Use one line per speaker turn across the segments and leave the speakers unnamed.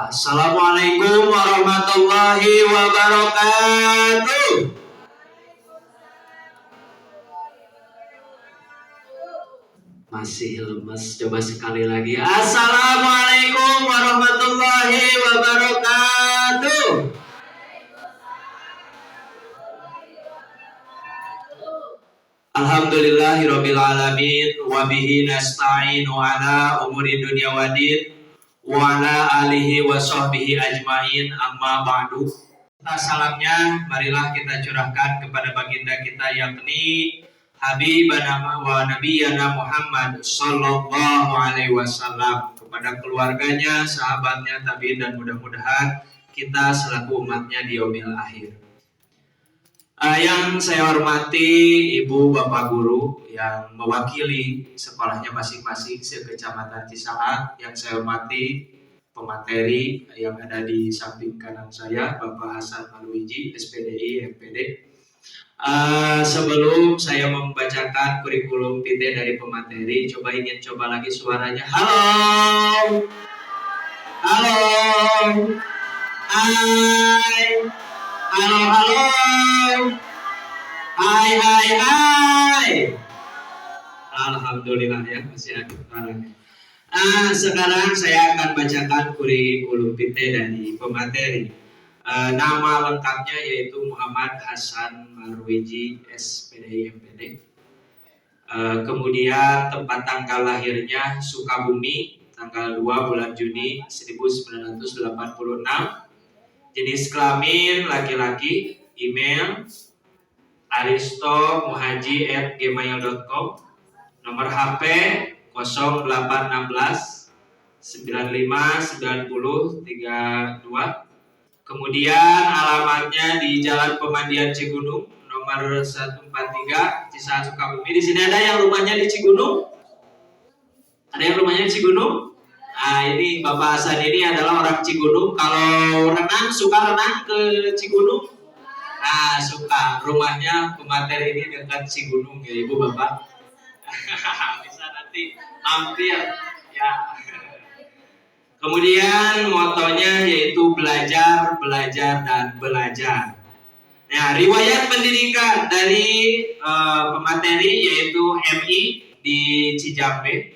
Assalamualaikum warahmatullahi wabarakatuh. Masih lemes, coba sekali lagi. Assalamualaikum warahmatullahi wabarakatuh. Alhamdulillahirabbil alamin wa bihi nasta'inu ala umuri dunya waddin wa ala alihi wa sahbihi ajmain, amma ba'du. Salamnya marilah kita curahkan kepada baginda kita yakni Habibana wa Nabiyana Muhammad sallallahu alaihi wasallam, kepada keluarganya, sahabatnya, tabi'in, dan mudah-mudahan kita selaku umatnya di yaumil akhir. Yang saya hormati ibu bapak guru yang mewakili sekolahnya masing-masing sekecamatan Cisaat, yang saya hormati pemateri yang ada di samping kanan saya, Bapak Hasan Marwiji, SPDI, MPD. Sebelum saya membacakan kurikulum PT dari pemateri, ingin coba lagi suaranya. Halo, halo, hai, halo, halo, hai. Alhamdulillah ya, masih ada suaranya. Sekarang saya akan bacakan kurikulum PT dari pemateri. Nama lengkapnya yaitu Muhammad Hasan Marwiji, SPDI, MPD. Kemudian tempat tanggal lahirnya Sukabumi, tanggal 2 bulan Juni 1986. Jenis kelamin laki-laki. Email aristo.muhaji@gmail.com. Nomor HP 0816 95 90 32. Kemudian alamatnya di Jalan Pemandian Cigunung, nomor 143, Cisaat, Sukabumi. Di sini ada yang rumahnya di Cigunung? Ada yang rumahnya di Cigunung? Ini Bapak Hasan ini adalah orang Cigunung. Kalau renang, suka renang ke Cigunung? Suka. Rumahnya pemateri ini dekat Cigunung ya Ibu Bapak. Bisa nanti mampir ya. Kemudian motonya yaitu belajar, belajar, dan belajar. Nah, riwayat pendidikan dari pemateri yaitu MI di Cijambe.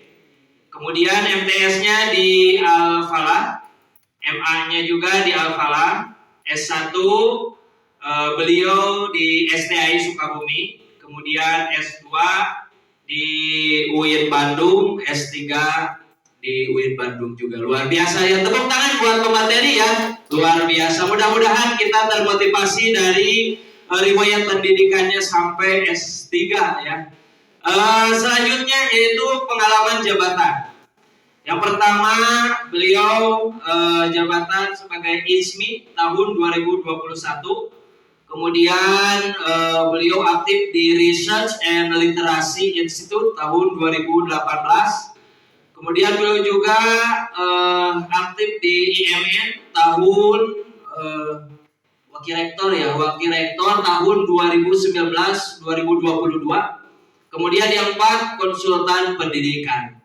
Kemudian MTS-nya di Al-Falah, MA-nya juga di Al-Falah. S1 beliau di STI Sukabumi. Kemudian S2 di UIN Bandung, S3 di UIN Bandung juga. Luar biasa ya, tepuk tangan buat pemateri ya, luar biasa. Mudah-mudahan kita termotivasi dari riwayat pendidikannya sampai S3 ya. Selanjutnya yaitu pengalaman jabatan. Yang pertama beliau jabatan sebagai ISMI tahun 2021. Kemudian beliau aktif di Research and Literacy Institute tahun 2018. Kemudian beliau juga aktif di IMN tahun wakil rektor tahun 2019-2022. Kemudian yang 4 konsultan pendidikan.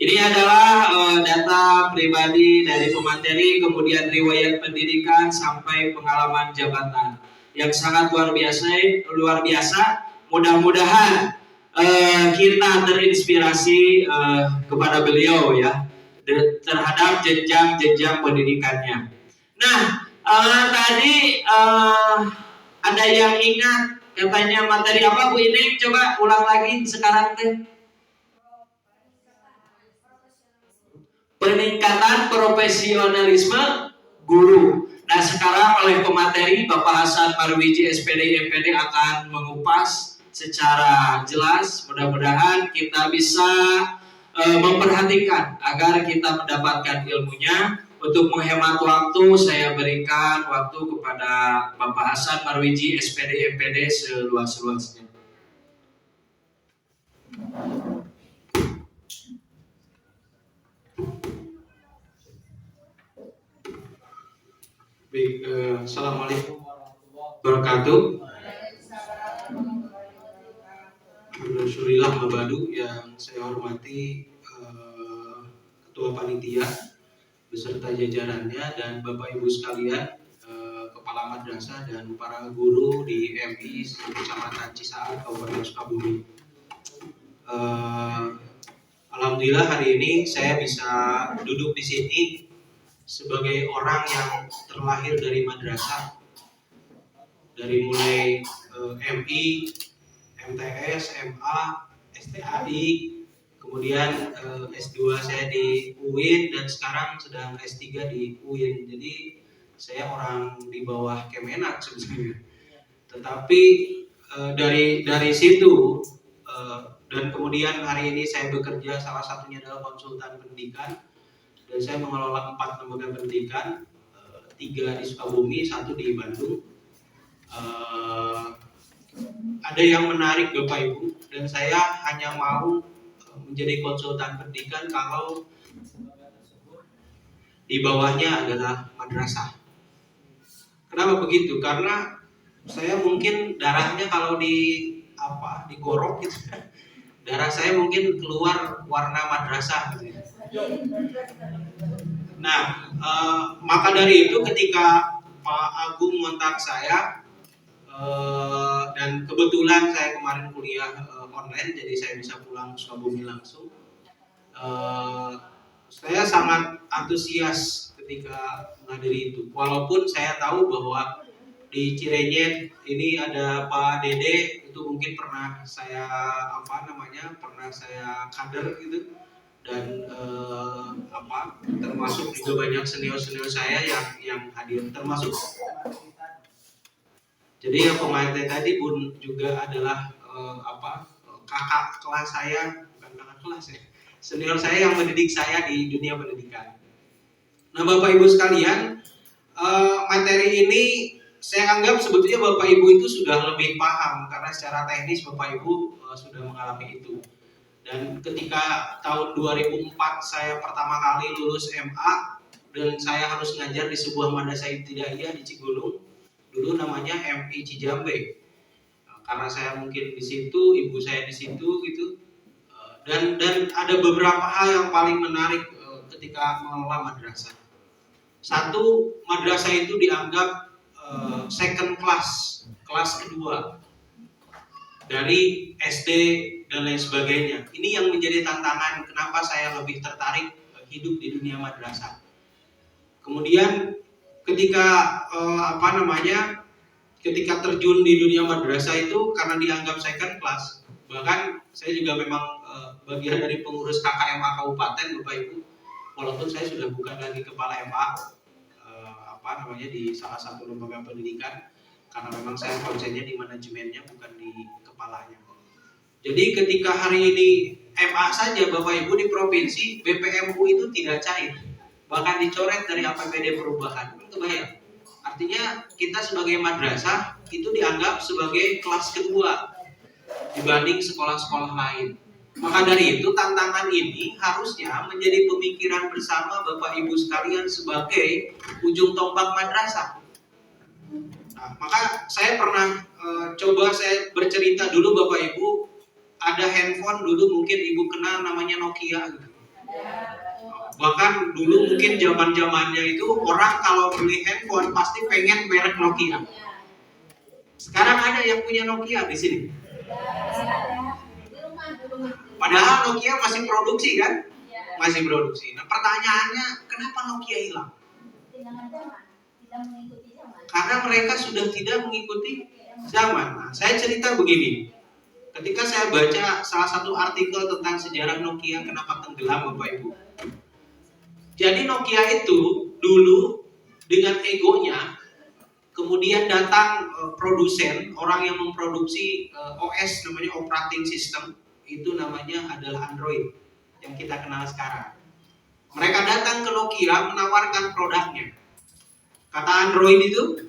Ini adalah data pribadi dari pemateri, kemudian riwayat pendidikan sampai pengalaman jabatan yang sangat luar biasa. Mudah-mudahan kita terinspirasi kepada beliau ya terhadap jenjang pendidikannya. Nah, tadi ada yang ingat katanya materi apa Bu ini? Coba ulang lagi sekarang teh. Peningkatan profesionalisme guru. Nah, sekarang oleh pemateri Bapak Hasan Marwiji, SPDI, MPD akan mengupas secara jelas. Mudah-mudahan kita bisa memperhatikan agar kita mendapatkan ilmunya. Untuk menghemat waktu, saya berikan waktu kepada Bapak Hasan Marwiji, SPDI, MPD seluas-luasnya. Baik, Assalamualaikum warahmatullahi wabarakatuh. Alhamdulillah mabadu, yang saya hormati Ketua Panitia beserta jajarannya dan Bapak Ibu sekalian, Kepala Madrasah dan para guru di MI Kecamatan Cisaat, Kabupaten Sukabumi. Alhamdulillah hari ini saya bisa duduk di sini sebagai orang yang terlahir dari madrasah, dari mulai MI, MTS, MA, STAI, kemudian S2 saya di UIN dan sekarang sedang S3 di UIN. Jadi saya orang di bawah Kemenak sebenarnya. Tetapi dari situ dan kemudian hari ini saya bekerja, salah satunya adalah konsultan pendidikan, dan saya mengelola 4 lembaga pendidikan, 3 di Sukabumi, 1 di Bandung. Ada yang menarik Bapak Ibu, dan saya hanya mau menjadi konsultan pendidikan kalau di bawahnya adalah madrasah. Kenapa begitu? Karena saya mungkin darahnya kalau digorok gitu, darah saya mungkin keluar warna madrasah gitu. Nah, maka dari itu ketika Pak Agung kontak saya, dan kebetulan saya kemarin kuliah online, jadi saya bisa pulang ke Sukabumi langsung. Saya sangat antusias ketika menghadiri itu, walaupun saya tahu bahwa di Cirenyet ini ada Pak Dede, itu mungkin pernah saya kader gitu, dan termasuk juga banyak senior saya yang hadir, termasuk jadi yang pengantin tadi pun juga adalah kakak kelas saya, bukan kakak kelas ya, senior saya yang mendidik saya di dunia pendidikan. Nah Bapak Ibu sekalian, materi ini saya anggap sebetulnya Bapak Ibu itu sudah lebih paham karena secara teknis Bapak Ibu sudah mengalami itu. Dan ketika tahun 2004 saya pertama kali lulus MA dan saya harus ngajar di sebuah madrasah ibtidaiyah di Cigulung, dulu namanya MI Cijambe. Karena saya mungkin di situ, ibu saya di situ gitu. Dan ada beberapa hal yang paling menarik ketika mengelola madrasah. Satu, madrasah itu dianggap second class, kelas kedua dari SD dan lain sebagainya. Ini yang menjadi tantangan kenapa saya lebih tertarik hidup di dunia madrasah. Kemudian ketika ketika terjun di dunia madrasah itu karena dianggap second class, bahkan saya juga memang bagian dari pengurus KKMA Kabupaten Bapak Ibu, walaupun saya sudah bukan lagi kepala MA di salah satu lembaga pendidikan, karena memang saya konsennya di manajemennya bukan di kepalanya. Jadi ketika hari ini MA saja Bapak Ibu di provinsi, BPMU itu tidak cair, bahkan dicoret dari APBD perubahan. Kebayang? Artinya kita sebagai madrasah itu dianggap sebagai kelas kedua dibanding sekolah-sekolah lain. Maka dari itu tantangan ini harusnya menjadi pemikiran bersama Bapak Ibu sekalian sebagai ujung tombak madrasah. Nah, maka saya pernah coba saya bercerita dulu Bapak Ibu, ada handphone dulu mungkin Ibu kenal namanya Nokia gitu. Bahkan dulu mungkin zaman-zamannya itu orang kalau beli handphone pasti pengen merek Nokia. Sekarang ada yang punya Nokia di sini. Padahal Nokia masih produksi kan? Masih produksi. Nah pertanyaannya, kenapa Nokia hilang? Karena mereka sudah tidak mengikuti zaman. Nah, saya cerita begini. Ketika saya baca salah satu artikel tentang sejarah Nokia kenapa tenggelam Bapak Ibu. Jadi Nokia itu dulu dengan egonya, kemudian datang produsen, orang yang memproduksi OS namanya operating system, itu namanya adalah Android yang kita kenal sekarang. Mereka datang ke Nokia menawarkan produknya. Kata Android itu,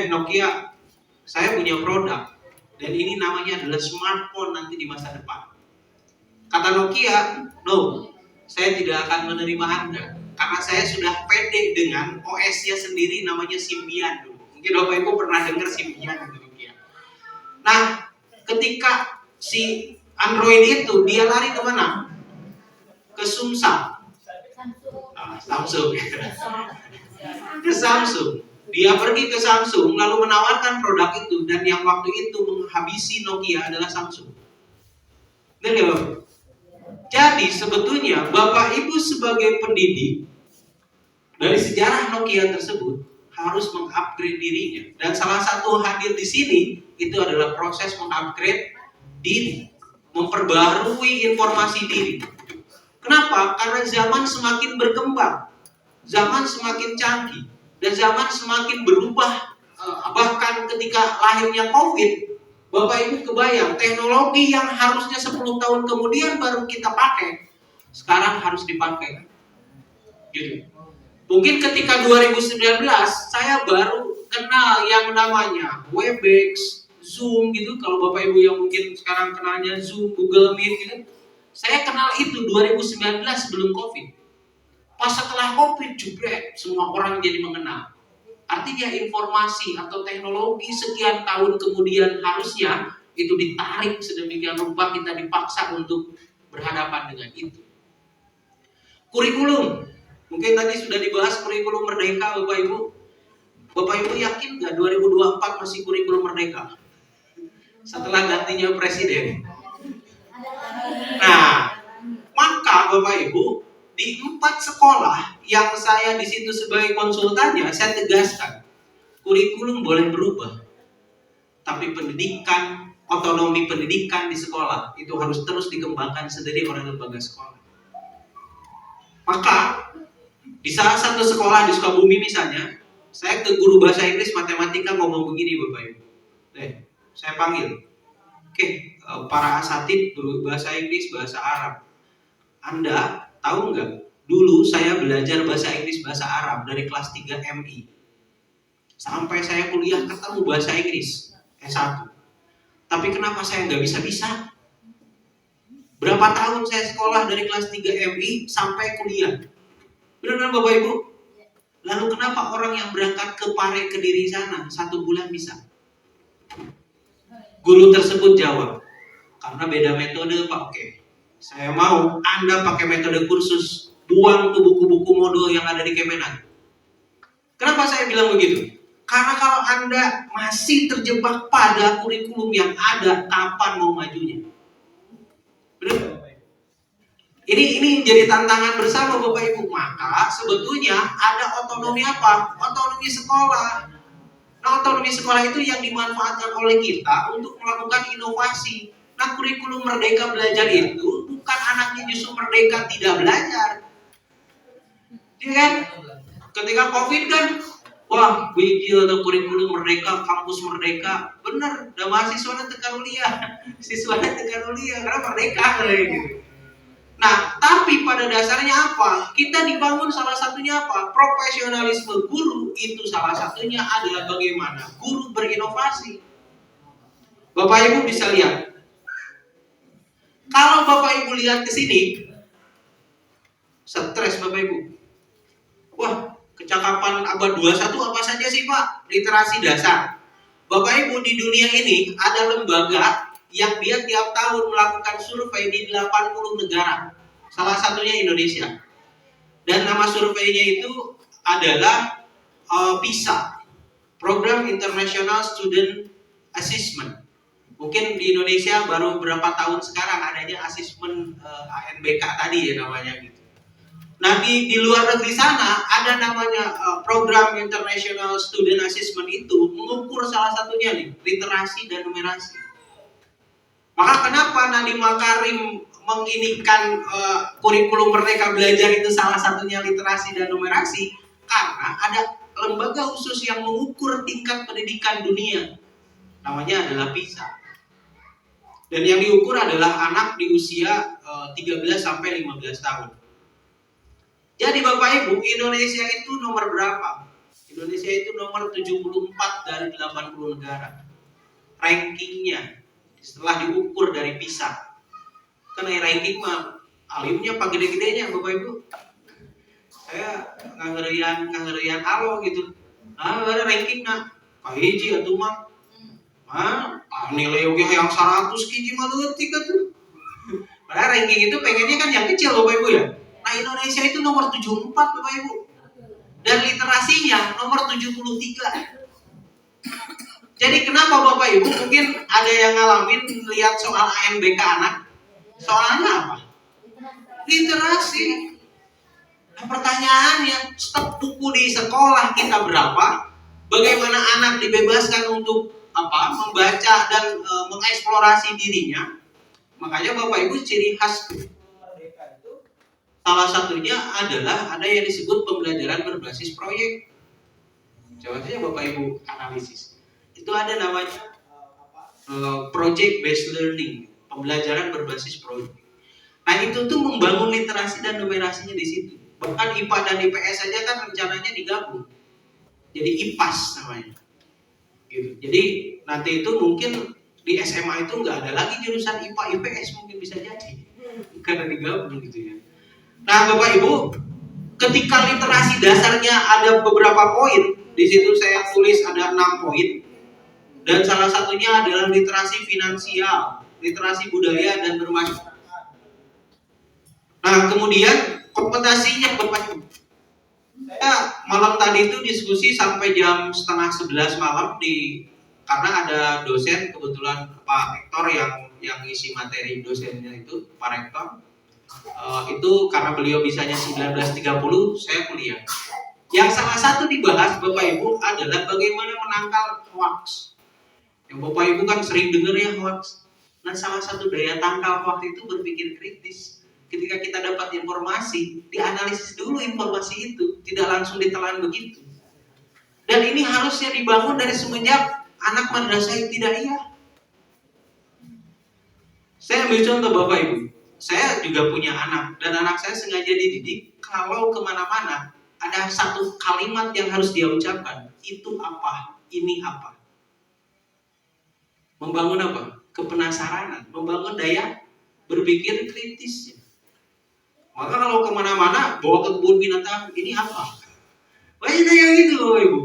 Nokia, saya punya produk dan ini namanya adalah smartphone nanti di masa depan. Kata Nokia, no, saya tidak akan menerima Anda karena saya sudah pede dengan OS-nya sendiri namanya Symbian dulu. Mungkin Bapak Ibu pernah dengar Symbian gitu Nokia. Nah, ketika si Android itu dia lari ke mana? Ke Sumsang. Nah, Samsung. Ke Samsung. Dia pergi ke Samsung lalu menawarkan produk itu, dan yang waktu itu menghabisi Nokia adalah Samsung. Jadi sebetulnya Bapak Ibu sebagai pendidik dari sejarah Nokia tersebut harus mengupgrade dirinya, dan salah satu hadir di sini itu adalah proses mengupgrade diri, memperbarui informasi diri. Kenapa? Karena zaman semakin berkembang, zaman semakin canggih, dan zaman semakin berubah. Bahkan ketika lahirnya COVID, Bapak Ibu kebayang teknologi yang harusnya 10 tahun kemudian baru kita pakai, sekarang harus dipakai. Gitu. Mungkin ketika 2019 saya baru kenal yang namanya Webex, Zoom gitu. Kalau Bapak Ibu yang mungkin sekarang kenalnya Zoom, Google Meet gitu. Saya kenal itu 2019 sebelum Covid. Pas setelah Covid jebret, semua orang jadi mengenal. Artinya informasi atau teknologi sekian tahun kemudian harusnya itu ditarik sedemikian rupa, kita dipaksa untuk berhadapan dengan itu. Kurikulum. Mungkin tadi sudah dibahas kurikulum merdeka Bapak Ibu. Bapak Ibu yakin nggak 2024 masih kurikulum merdeka? Setelah gantinya presiden. Nah, maka Bapak Ibu di 4 sekolah yang saya di situ sebagai konsultannya, saya tegaskan kurikulum boleh berubah, tapi pendidikan, otonomi pendidikan di sekolah itu harus terus dikembangkan sendiri oleh lembaga sekolah. Maka di salah satu sekolah di Sukabumi misalnya, saya ke guru bahasa Inggris matematika ngomong begini Bapak Ibu. Saya panggil, oke, para asatid guru bahasa Inggris, bahasa Arab. Anda tahu nggak? Dulu saya belajar bahasa Inggris, bahasa Arab dari kelas 3 MI. Sampai saya kuliah ketemu bahasa Inggris S1. Tapi kenapa saya nggak bisa-bisa? Berapa tahun saya sekolah dari kelas 3 MI sampai kuliah? Benar Bapak Ibu? Lalu kenapa orang yang berangkat ke Pare Kediri sana 1 bulan bisa? Guru tersebut jawab, karena beda metode Pak. Oke, saya mau Anda pakai metode kursus, buang tuh buku-buku modul yang ada di Kemenak. Kenapa saya bilang begitu? Karena kalau Anda masih terjebak pada kurikulum yang ada, kapan mau majunya? Benar? Ini jadi tantangan bersama Bapak Ibu. Maka sebetulnya ada otonomi apa? Otonomi sekolah. Nah, otonomi sekolah itu yang dimanfaatkan oleh kita untuk melakukan inovasi. Nah, kurikulum Merdeka Belajar itu bukan anaknya justru merdeka tidak belajar. Iya kan? Ketika Covid kan, wah, video atau kurikulum merdeka, kampus merdeka, bener, udah mahasiswanya tekan kuliah, siswanya tekan kuliah, karena merdeka kayak gitu. Nah, tapi pada dasarnya apa? Kita dibangun salah satunya apa? Profesionalisme guru itu salah satunya adalah bagaimana guru berinovasi. Bapak Ibu bisa lihat. Kalau Bapak Ibu lihat ke sini, stres Bapak Ibu. Wah, kecakapan abad 21 apa saja sih Pak? Literasi dasar. Bapak Ibu, di dunia ini ada lembaga yang dia tiap tahun melakukan survei di 80 negara. Salah satunya Indonesia. Dan nama surveinya itu adalah PISA, Program International Student Assessment. Mungkin di Indonesia baru berapa tahun sekarang adanya asesmen ANBK tadi ya namanya gitu. Nah di luar negeri sana ada namanya Program International Student Assessment, itu mengukur salah satunya nih literasi dan numerasi. Maka kenapa Nadiem Makarim menginikan kurikulum Merdeka Belajar itu salah satunya literasi dan numerasi? Karena ada lembaga khusus yang mengukur tingkat pendidikan dunia. Namanya adalah PISA. Dan yang diukur adalah anak di usia 13 sampai 15 tahun. Jadi Bapak Ibu, Indonesia itu nomor berapa? Indonesia itu nomor 74 dari 80 negara. Rankingnya setelah diukur dari PISA. Karena ranking mah alimnya apa gede-gedenya Bapak Ibu. Saya ngangerian alo gitu. Ada ranking nak. Pak hiji atuh mah. Nilai yang 100 kiji mah leutik atuh. Padahal ranking itu pengennya kan yang kecil Bapak Ibu ya. Nah
Indonesia itu nomor 74 Bapak Ibu. Dan literasinya nomor 73. Jadi kenapa Bapak Ibu mungkin ada yang ngalamin lihat soal ANBK anak? Soalnya apa? Literasi. Nah, pertanyaannya, stok buku di sekolah kita berapa? Bagaimana anak dibebaskan untuk membaca dan mengeksplorasi dirinya? Makanya Bapak Ibu ciri khas Merdeka itu salah satunya adalah ada yang disebut pembelajaran berbasis proyek. Coba saja Bapak Ibu analisis. Itu ada namanya project based learning, pembelajaran berbasis proyek. Nah itu tuh membangun literasi dan numerasinya di situ. Bahkan IPA dan IPS saja kan rencananya digabung. Jadi IPAS namanya. Gitu. Jadi nanti itu mungkin di SMA itu nggak ada lagi jurusan IPA IPS, mungkin bisa jadi karena digabung gitu ya. Nah Bapak Ibu, ketika literasi dasarnya ada beberapa poin, di situ saya tulis ada 6 poin, dan salah satunya adalah literasi finansial, literasi budaya dan bermasyarakat. Nah kemudian kompetensinya Bapak Ibu, saya malam tadi itu diskusi sampai jam 10:30 malam karena ada dosen kebetulan Pak Rektor yang isi materi dosennya itu Pak Rektor. Itu karena beliau bisanya 19.30 saya kuliah. Yang salah satu dibahas Bapak Ibu adalah bagaimana menangkal hoax. Yang Bapak Ibu kan sering dengar ya hoax. Nah salah satu daya tangkal hoax itu berpikir kritis. Ketika kita dapat informasi, dianalisis dulu informasi itu, tidak langsung ditelan begitu. Dan ini harusnya dibangun dari semenjak anak madrasah ibtidaiyah. Saya ambil contoh Bapak Ibu, saya juga punya anak, dan anak saya sengaja dididik kalau kemana-mana ada satu kalimat yang harus dia ucapkan, itu apa, ini apa. Membangun apa? Kepenasaranan, membangun daya berpikir kritis. Maka kalau kemana-mana bawa ke kebun binatang, ini apa? Banyak yang gitu Bapak Ibu.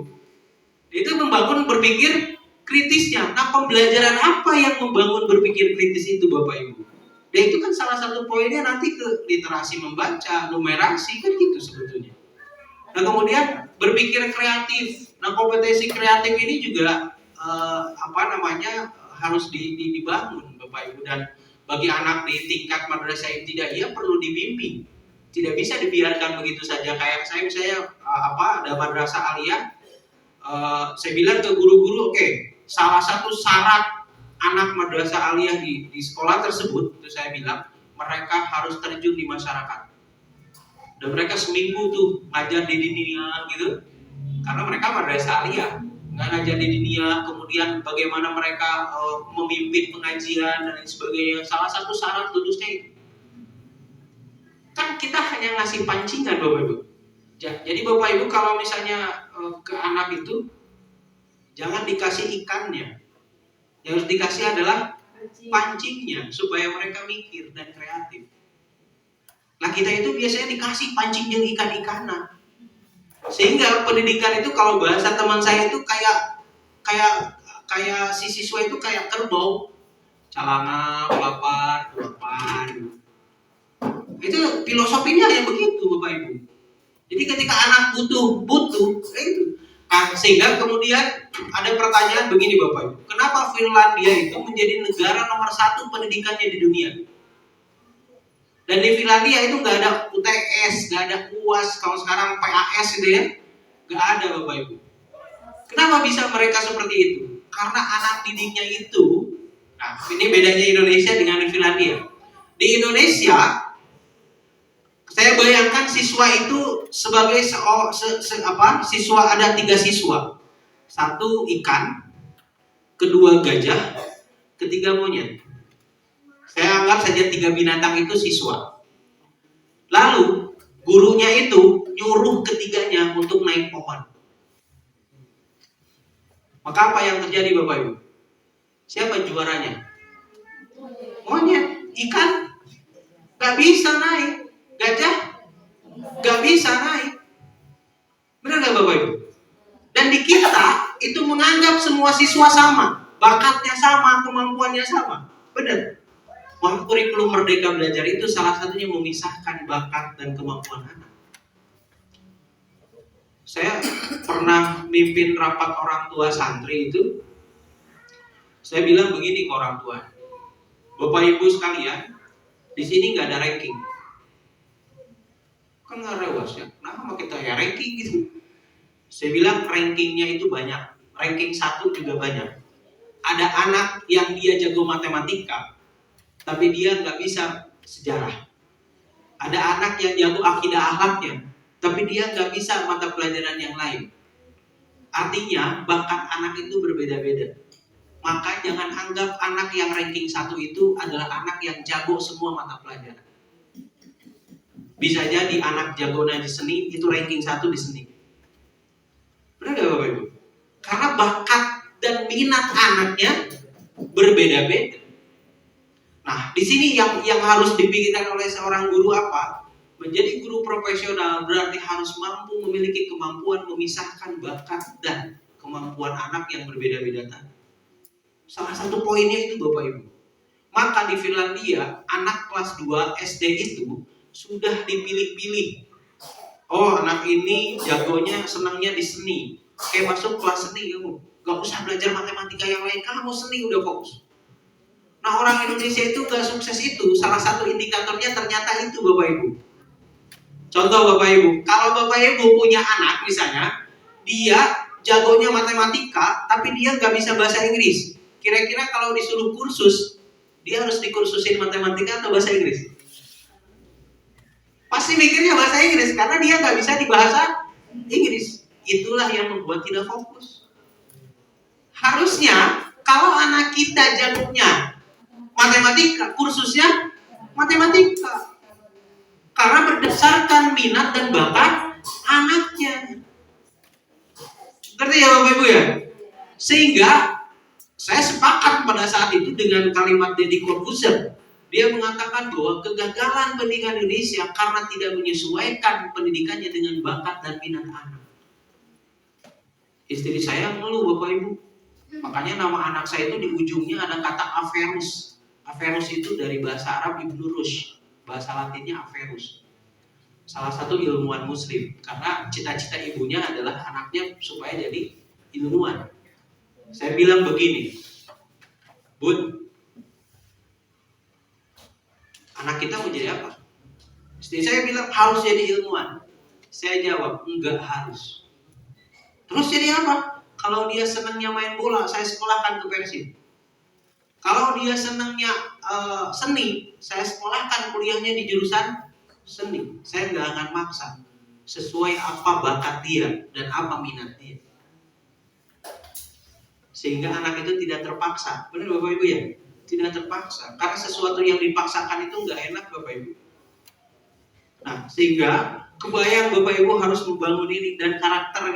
Itu membangun berpikir kritisnya. Nah pembelajaran apa yang membangun berpikir kritis itu Bapak Ibu? Dan itu kan salah satu poinnya nanti ke literasi membaca, numerasi kan gitu sebetulnya. Nah kemudian berpikir kreatif. Nah kompetensi kreatif ini juga harus dibangun Bapak Ibu, dan bagi anak di tingkat madrasah ibtidaiyah perlu dibimbing. Tidak bisa dibiarkan begitu saja. Kayak saya misalnya ada madrasah aliyah, saya bilang ke guru-guru, oke, salah satu syarat anak madrasah aliyah di sekolah tersebut, itu saya bilang mereka harus terjun di masyarakat. Dan mereka seminggu tuh ngajar di dunia gitu, karena mereka madrasah aliyah, nggak ngajar di dunia. Kemudian bagaimana mereka memimpin pengajian dan lain sebagainya. Salah satu syarat lulusnya itu. Kan kita hanya ngasih pancingan Bapak Ibu. Jadi Bapak Ibu kalau misalnya ke anak itu jangan dikasih ikannya. Yang harus dikasih adalah pancingnya supaya mereka mikir dan kreatif. Nah kita itu biasanya dikasih pancing yang ikan-ikanan. Sehingga pendidikan itu kalau bahasa teman saya itu kayak si siswa itu kayak kerbau. Calanga, lapar. Itu filosofinya yang begitu Bapak Ibu. Jadi ketika anak butuh itu. Nah, sehingga kemudian ada pertanyaan begini Bapak Ibu. Kenapa Finlandia itu menjadi negara nomor 1 pendidikannya di dunia? Dan di Finlandia itu nggak ada UTS, nggak ada UAS, kalau sekarang PAS gitu ya, nggak ada Bapak Ibu. Kenapa bisa mereka seperti itu? Karena anak didiknya itu, nah ini bedanya Indonesia dengan Finlandia. Di Indonesia saya bayangkan siswa itu sebagai siswa ada 3 siswa. 1 ikan, 2 gajah, 3 monyet. Saya anggap saja 3 binatang itu siswa. Lalu gurunya itu nyuruh ketiganya untuk naik pohon. Maka apa yang terjadi Bapak Ibu? Siapa juaranya? Monyet, ikan gak bisa naik. Gajah gak bisa naik. Benar gak Bapak Ibu? Dan di kita itu menganggap semua siswa sama, bakatnya sama, kemampuannya sama. Benar? Maka kurikulum Merdeka Belajar itu salah satunya memisahkan bakat dan kemampuan anak. Saya pernah mimpin rapat orang tua santri itu. Saya bilang begini ke orang tua, Bapak Ibu sekalian, di sini nggak ada ranking. Kan nggak rewas ya, kenapa kita ya ranking gitu? Saya bilang rankingnya itu banyak, ranking 1 juga banyak. Ada anak yang dia jago matematika, tapi dia nggak bisa sejarah. Ada anak yang jago akidah akhlaknya, tapi dia nggak bisa mata pelajaran yang lain. Artinya bakat anak itu berbeda-beda. Maka jangan anggap anak yang ranking 1 itu adalah anak yang jago semua mata pelajaran. Bisa jadi anak jagonya di seni itu ranking 1 di seni. Benar gak Bapak Ibu? Karena bakat dan minat anaknya berbeda-beda. Nah, di sini yang harus dipikirkan oleh seorang guru apa? Menjadi guru profesional berarti harus mampu memiliki kemampuan memisahkan bakat dan kemampuan anak yang berbeda-beda tadi. Salah satu poinnya itu Bapak Ibu. Maka di Finlandia, anak kelas 2 SD itu sudah dipilih-pilih. Oh, anak ini jagonya, senangnya di seni. Kayak masuk kelas seni kamu. Gak usah belajar matematika yang lain, kamu seni udah fokus. Nah, orang Indonesia itu gak sukses itu. Salah satu indikatornya ternyata itu Bapak Ibu. Contoh Bapak Ibu, kalau Bapak Ibu punya anak misalnya, dia jagonya matematika, tapi dia gak bisa bahasa Inggris. Kira-kira kalau disuruh kursus, dia harus dikursusin matematika atau bahasa Inggris? Pasti mikirnya bahasa Inggris, karena dia gak bisa di bahasa Inggris. Itulah yang membuat tidak fokus. Harusnya, kalau anak kita jagonya matematika, kursusnya matematika. Karena berdasarkan minat dan bakat anaknya. Ngerti ya Bapak Ibu ya? Sehingga saya sepakat pada saat itu dengan kalimat Deddy Corbuzier. Dia mengatakan bahwa kegagalan pendidikan Indonesia karena tidak menyesuaikan pendidikannya dengan bakat dan minat anak. Istri saya ngeluh Bapak Ibu. Makanya nama anak saya itu di ujungnya ada kata Averus. Averus itu dari bahasa Arab Ibnu Rushd. Bahasa Latinnya Averus. Salah satu ilmuwan muslim. Karena cita-cita ibunya adalah anaknya supaya jadi ilmuwan. Saya bilang begini, Bun, anak kita mau jadi apa? Istri saya bilang harus jadi ilmuwan. Saya jawab, enggak harus. Terus jadi apa? Kalau dia senangnya main bola, saya sekolahkan ke Persib. Kalau dia senangnya seni, saya sekolahkan kuliahnya di jurusan seni. Saya nggak akan maksa. Sesuai apa bakat dia dan apa minat dia. Sehingga anak itu tidak terpaksa. Benar Bapak Ibu ya? Tidak terpaksa. Karena sesuatu yang dipaksakan itu nggak enak Bapak Ibu. Nah, sehingga kebayang Bapak Ibu harus membangun ini. Dan karakter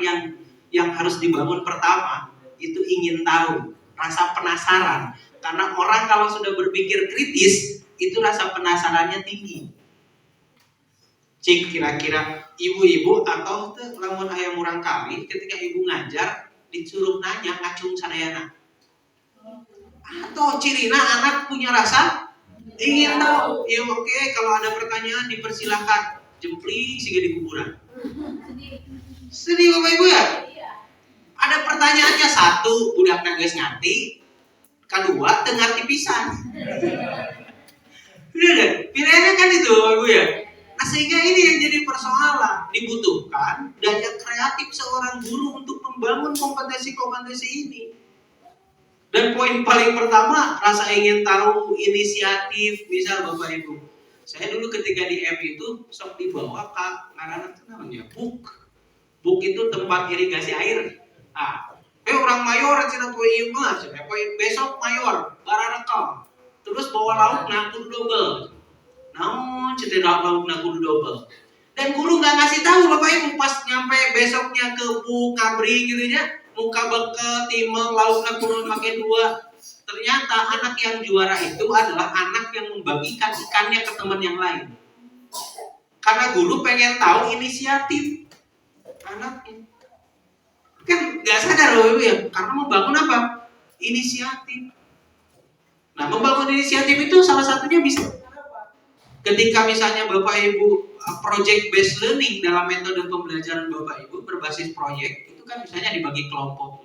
yang harus dibangun pertama itu ingin tahu, rasa penasaran. Karena orang kalau sudah berpikir kritis itu rasa penasarannya tinggi. Cik, kira-kira ibu-ibu atau lamun ayam murang kali ketika ibu ngajar disuruh nanya ngacung sadayana. Atau cirina anak punya rasa ingin tahu. Ya oke, kalau ada pertanyaan dipersilahkan. Jempling sehingga di kuburan. Sedih Bapak Ibu ya? Ada pertanyaannya satu, budak nangis ngerti. Kedua, dengar tipisan. Udah deh, pilihannya kan itu Bapak Ibu ya. Nah sehingga ini yang jadi persoalan. Dibutuhkan daya kreatif seorang guru untuk membangun kompetensi-kompetensi ini. Dan poin paling pertama, rasa ingin tahu, inisiatif. Misal Bapak Ibu, saya dulu ketika di M itu sok dibawa ke ngaranna namanya Buk. Buk itu tempat irigasi air. Orang mayor cina poe ieu mah, besok mayor bararekal. Terus bawa lauk na kudu double. Namun cedera lauk na kudu double. Dan guru nggak ngasih tahu Bapak Ibu pas nyampe besoknya ke Buk Kabri gitu ya. Muka beket, timeng, lauknya kurun pakai 2. Ternyata anak yang juara itu adalah anak yang membagikan ikannya ke teman yang lain. Karena guru pengen tahu inisiatif anaknya. Kan gak sadar loh Ibu ya, karena membangun apa? Inisiatif. Nah, membangun inisiatif itu salah satunya bisa ketika misalnya Bapak Ibu project based learning dalam metode pembelajaran Bapak Ibu berbasis proyek, itu kan misalnya dibagi kelompok.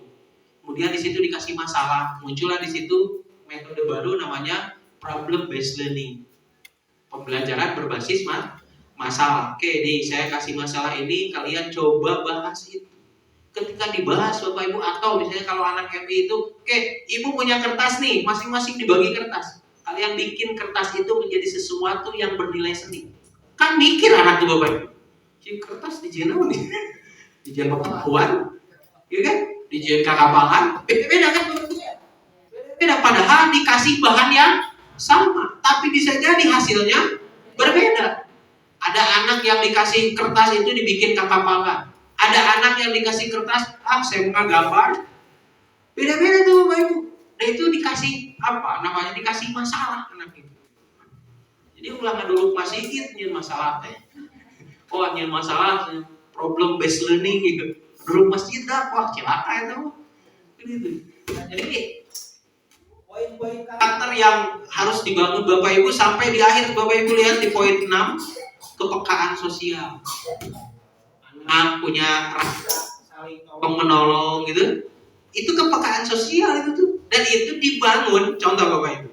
Kemudian di situ dikasih masalah, muncullah di situ metode baru namanya problem based learning. Pembelajaran berbasis masalah. Oke, nih saya kasih masalah ini, kalian coba bahas itu. Ketika dibahas Bapak Ibu, atau misalnya kalau anak MI itu, oke, Ibu punya kertas nih, masing-masing dibagi kertas. Kalian bikin kertas itu menjadi sesuatu yang bernilai seni. Kan mikir anak tuh Bapak Ibu. Si kertas dijian apa nih? Dijian pengetahuan, ya kan? Dijian kakabangan, beda kan? Beda, padahal dikasih bahan yang sama, tapi bisa jadi hasilnya berbeda. Ada anak yang dikasih kertas itu dibikin kakabangan. Ada anak yang dikasih kertas, saya mau gambar. Beda-beda tuh Bapak Ibu. Dan itu dikasih apa? Namanya dikasih masalah anak itu. Jadi ulangan dulu masih nyin masalah teh. Oh, nyin masalah problem based learning gitu. Dulu masjid dah, wah celaka itu. Gitu. Jadi poin-poin karakter yang harus dibangun Bapak Ibu sampai di akhir Bapak Ibu lihat di poin 6, kepekaan sosial. Anak punya rasa saling tolong menolong gitu, itu kepekaan sosial itu tuh, dan itu dibangun. Contoh Bapak Ibu,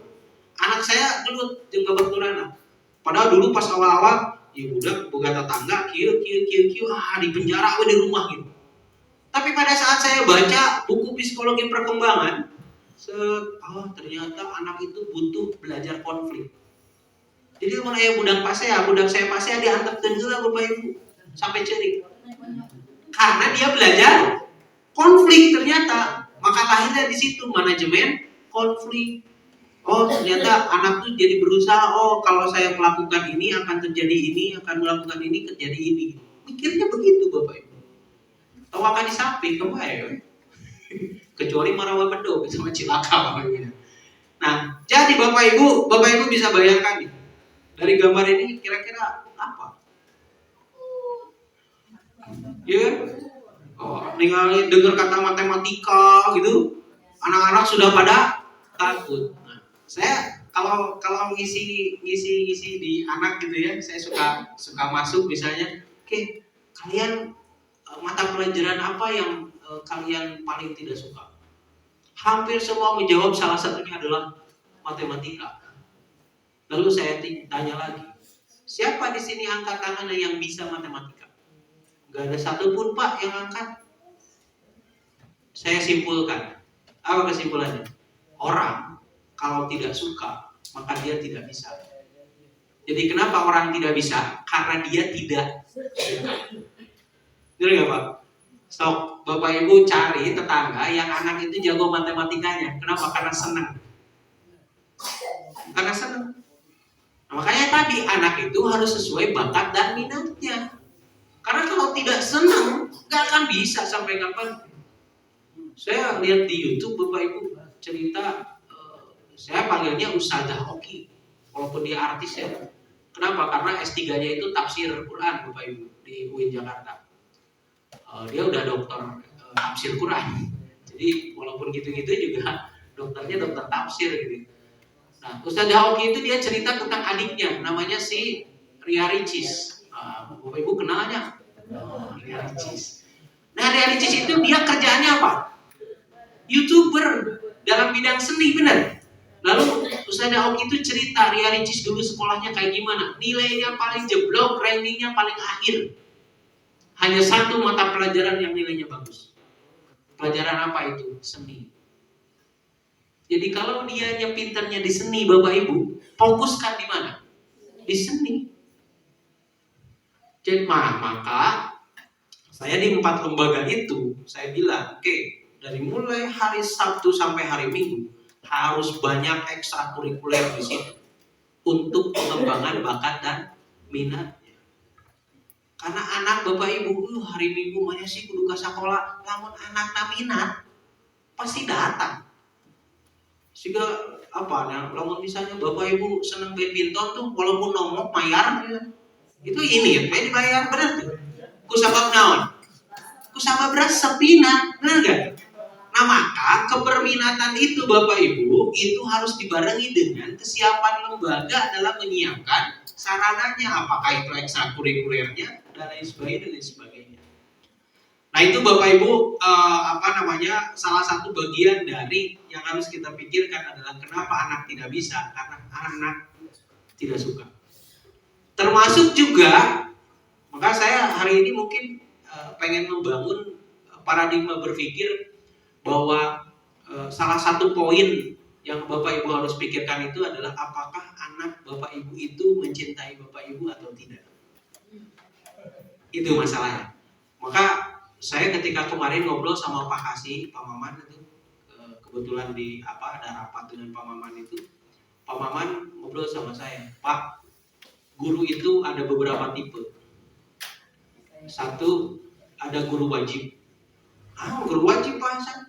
anak saya dulu jeung babaturanna, padahal dulu pas awal-awal ya udah boga tetangga kieu di penjara di rumah gitu. Tapi pada saat saya baca buku psikologi perkembangan, ternyata anak itu butuh belajar konflik. Jadi mun aya budak saya pasea diantepkeun heula Bapak Ibu sampai ceurik. Karena dia belajar konflik ternyata, maka lahirnya di situ manajemen konflik. Oh, ternyata anak tuh jadi berusaha, oh kalau saya melakukan ini akan terjadi ini, akan melakukan ini terjadi ini. Mikirnya begitu Bapak Ibu. Tahu akan di samping kebae. Kecuali marawa bedo sama cilaka Bapak Ibu. Nah, jadi Bapak Ibu bisa bayangkan nih. Dari gambar ini kira-kira apa? Ya, ningali dengar kata matematika gitu, anak-anak sudah pada takut. Nah, saya kalau ngisi di anak gitu ya, saya suka masuk misalnya, oke, kalian mata pelajaran apa yang kalian paling tidak suka? Hampir semua menjawab salah satunya adalah matematika. Lalu saya tanya lagi, siapa di sini angkat tangan yang bisa matematika? Gak ada satupun Pak yang angkat. Saya simpulkan, apa kesimpulannya? Orang kalau tidak suka, maka dia tidak bisa. Jadi kenapa orang tidak bisa? Karena dia tidak suka. Benar gak Pak? Sok Bapak Ibu cari tetangga yang anak itu jago matematikanya. Kenapa? Karena senang. Karena senang. Nah, makanya tadi anak itu harus sesuai bakat dan minatnya. Karena kalau tidak senang, gak akan bisa sampai kapan. Saya lihat di YouTube Bapak Ibu cerita, saya panggilnya Ustadzah Oki, walaupun dia artis ya. Kenapa? Karena S3-nya itu tafsir Quran Bapak Ibu di UIN Jakarta. Dia udah dokter tafsir Quran. Jadi walaupun gitu-gitu juga dokternya dokter tafsir gitu. Nah, Ustadzah Oki itu dia cerita tentang adiknya, namanya si Ria Ricis. Bapak Ibu kenalnya? Ria Ricis. Nah, Ria Ricis itu dia kerjaannya apa? YouTuber dalam bidang seni, benar. Lalu Ustadzah Oki itu cerita Ria Ricis dulu sekolahnya kayak gimana. Nilainya paling jeblok, rankingnya paling akhir. Hanya satu mata pelajaran yang nilainya bagus. Pelajaran apa itu? Seni. Jadi kalau dia pintarnya di seni Bapak Ibu, fokuskan di mana? Di seni. Jadi maka saya di 4 lembaga itu, saya bilang, oke, dari mulai hari Sabtu sampai hari Minggu harus banyak ekstrakurikuler di situ untuk pengembangan bakat dan minatnya. Karena anak Bapak Ibu hari Minggu banyak sih kudu ka sekolah, lamun anakna minat pasti datang. Sehingga apa ya, lamun misalnya Bapak Ibu seneng badminton tuh walaupun nomok mayar itu ini ya, dibayar bener tuh. Kusabab naon? Kusabab beras sepina, bener gak? Nah maka peminatan itu Bapak Ibu itu harus dibarengi dengan kesiapan lembaga dalam menyiapkan sarananya, apakah itu ekstrakurikulernya dan lain sebagainya. Nah itu Bapak Ibu salah satu bagian dari yang harus kita pikirkan adalah kenapa anak tidak bisa, karena anak tidak suka. Termasuk juga, maka saya hari ini mungkin pengen membangun paradigma berpikir bahwa salah satu poin yang Bapak Ibu harus pikirkan itu adalah apakah anak Bapak Ibu itu mencintai Bapak Ibu atau tidak. Itu masalahnya. Maka saya ketika kemarin ngobrol sama Pak Kasih, Pak Maman itu kebetulan ada rapat dengan Pak Maman itu, Pak Maman ngobrol sama saya, Pak, guru itu ada beberapa tipe. Satu, ada guru wajib. Guru wajib Pak Hasan?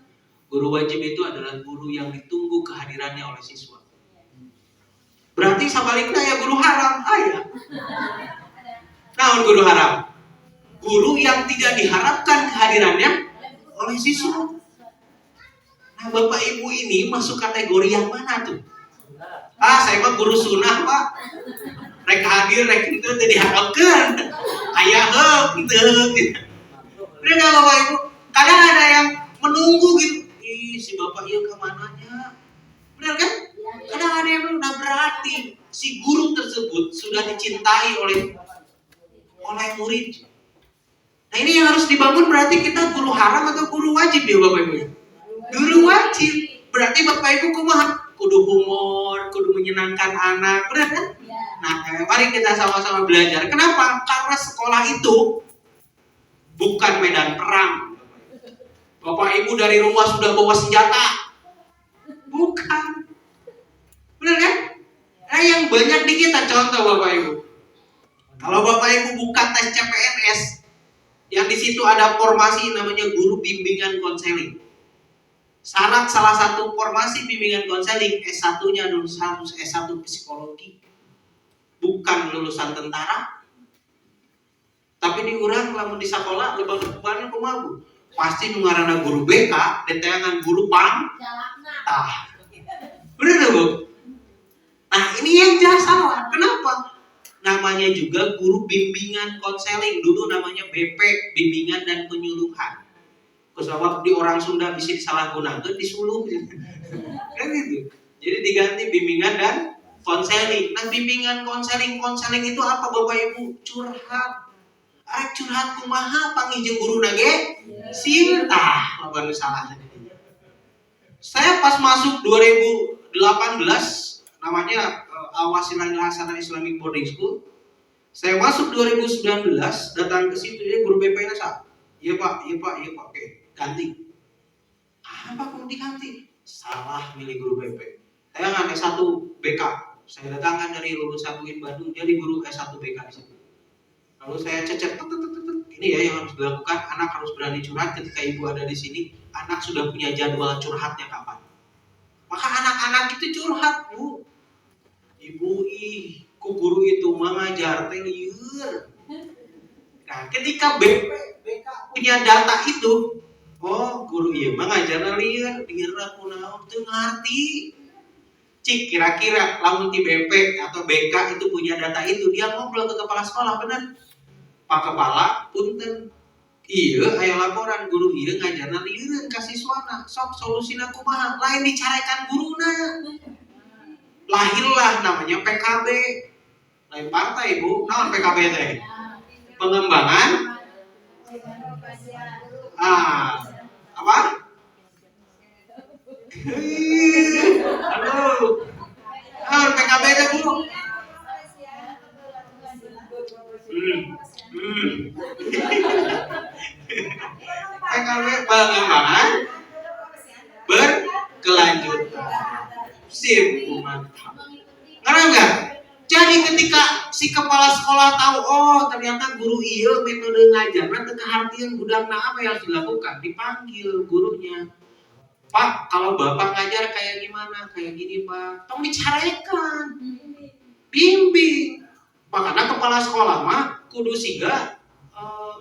Guru wajib itu adalah guru yang ditunggu kehadirannya oleh siswa. Berarti sebaliknya ya guru haram. Ya. Nah, guru haram. Guru yang tidak diharapkan kehadirannya oleh siswa. Nah, Bapak Ibu ini masuk kategori yang mana tuh? Saya mah guru sunnah Pak. Rek hadir, rek itu tidak diharapkan. Ayah gitu. Bener gak Bapak Ibu? Kadang ada yang menunggu gitu. Si Bapak iya kemananya? Bener kan? Kadang ada yang udah berarti si guru tersebut sudah dicintai oleh murid. Nah ini yang harus dibangun, berarti kita guru haram atau guru wajib ya Bapak Ibu? Guru wajib. Berarti Bapak Ibu kumaha? Kudu humor, kudu menyenangkan anak, benar kan? Nah, mari kita sama-sama belajar. Kenapa? Karena sekolah itu bukan medan perang. Bapak Ibu dari rumah sudah bawa senjata. Bukan. Benar kan? Nah, yang banyak di kita contoh Bapak Ibu. Kalau Bapak Ibu buka tes CPNS, yang di situ ada formasi namanya guru bimbingan konseling. Syarat salah satu formasi bimbingan konseling S1-nya harus S1 psikologi. Bukan lulusan tentara. Tapi diurang lamun di sekolah lebaran kumaha pasti nu ngaranna guru BK, deteangan guru pang. Bener Bu? Nah, ini yang salah. Kenapa? Namanya juga guru bimbingan konseling, dulu namanya BP, bimbingan dan penyuluhan. Sebab di orang Sunda bisa disalahgunakan disuluh kan gitu. Jadi diganti bimbingan dan konseling. Nah, bimbingan konseling itu apa Bapak Ibu? Curhat. Curhat kumaha panggil guru nage? Lawan salah. Saya pas masuk 2018 namanya Awasilah Hasanah Islamic Boarding School. Saya masuk 2019 datang ke situ dia guru BP-nya sa. Iya Pak. Oke, ganti. Apa kok diganti? Salah milih guru BP. Saya nggak S1 BK. Saya datangkan dari lulusan UIN Bandung jadi guru S1 BK di situ. Lalu saya cecek, ini ya yang harus dilakukan. Anak harus berani curhat ketika ibu ada di sini. Anak sudah punya jadwal curhatnya kapan. Maka anak-anak itu curhat, Bu. Ibu, ku guru itu mengajar lieur. Nah, ketika BK punya data itu, guru iya mengajar lieur, aku naon teu ngarti. Cik, kira-kira lamun di BP atau BK itu punya data itu, dia ngobrol ke kepala sekolah, benar? Pak Kepala, punten. Iya, aya laporan guru iya ngajarna lieureun ka siswana. Sok solusina kumaha? Lain dicarekan guruna. Lahirlah namanya PKB. Lain partai, Bu. Naon PKB teh? Pengembangan apa? Aduh. PKB teh, Bu. PKB pengembangan berkelanjutan. Sip, mantap. Karena enggak? Jadi ketika si kepala sekolah tahu, ternyata guru iya metode ngajarna teu kahartieun budakna, apa yang harus dilakukan? Dipanggil gurunya. Pak, kalau Bapak ngajar kayak gimana? Kayak gini, Pak. Tong dicarekan. Bimbing. Makanya kepala sekolah mah kudu siga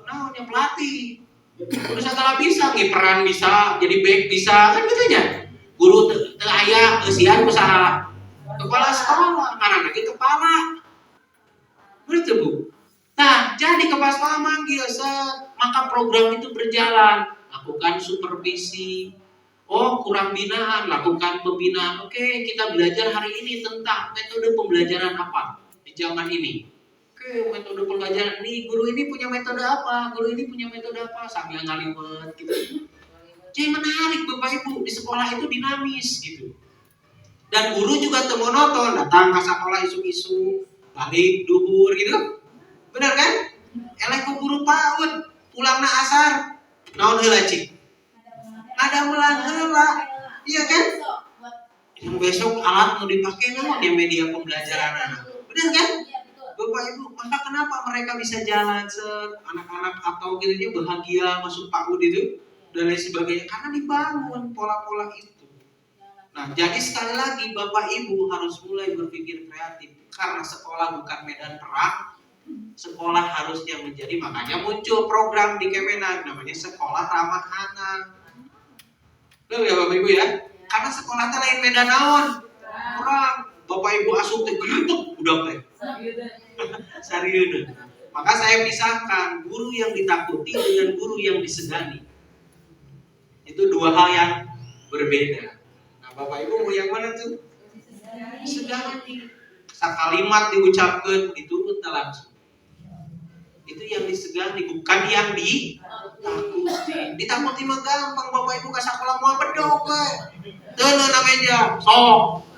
naonnya pelatih. Kudu sagala bisa, ngiperan bisa, jadi back bisa, kan gitu nya. Guru teu aya eusian usaha kepala sekolah, karena lagi kepala. Betul Bu. Nah, jadi kepala sekolah manggil maka program itu berjalan. Lakukan supervisi. Oh, kurang binaan, lakukan pembinaan. Oke, kita belajar hari ini tentang metode pembelajaran apa di zaman ini. Oke, metode pembelajaran ini, guru ini punya metode apa, guru ini punya metode apa, sambil ngaliwet gitu. Jadi menarik Bapak Ibu, di sekolah itu dinamis gitu. Dan guru juga teu monoton, datang ke sekolah isu-isu, balik duhur gitu. Benar kan? Eleh ku guru PAUD, pulangna asar, naon heula cik? Ada melang heula. Iya kan? Yang besok alat mau dipakai naon di media pembelajaran anak. Benar kan? Bapak Ibu, maka kenapa mereka bisa jalan anak-anak atau gitu dia bahagia masuk PAUD itu dan lain sebagainya? Karena dibangun pola-pola itu. Nah, jadi sekali lagi Bapak Ibu harus mulai berpikir kreatif karena sekolah bukan medan perang. Sekolah harusnya menjadi, makanya muncul program di Kemenag namanya Sekolah Ramah Anak. Loh ya Bapak Ibu ya, karena sekolah itu lain medan naon. Perang. Bapak Ibu asup teh gerebek budak teh. Sarieuna. Maka saya pisahkan guru yang ditakuti dengan guru yang disegani. Itu dua hal yang berbeda. Nah, Bapak Ibu mau yang mana tuh? Disegani. Sakalimat diucapkan diturut langsung. Itu yang disegani, bukan yang ditakuti. Ditakuti mah gampang Bapak Ibu ka sakola moal bedog we. Teu namanya sok.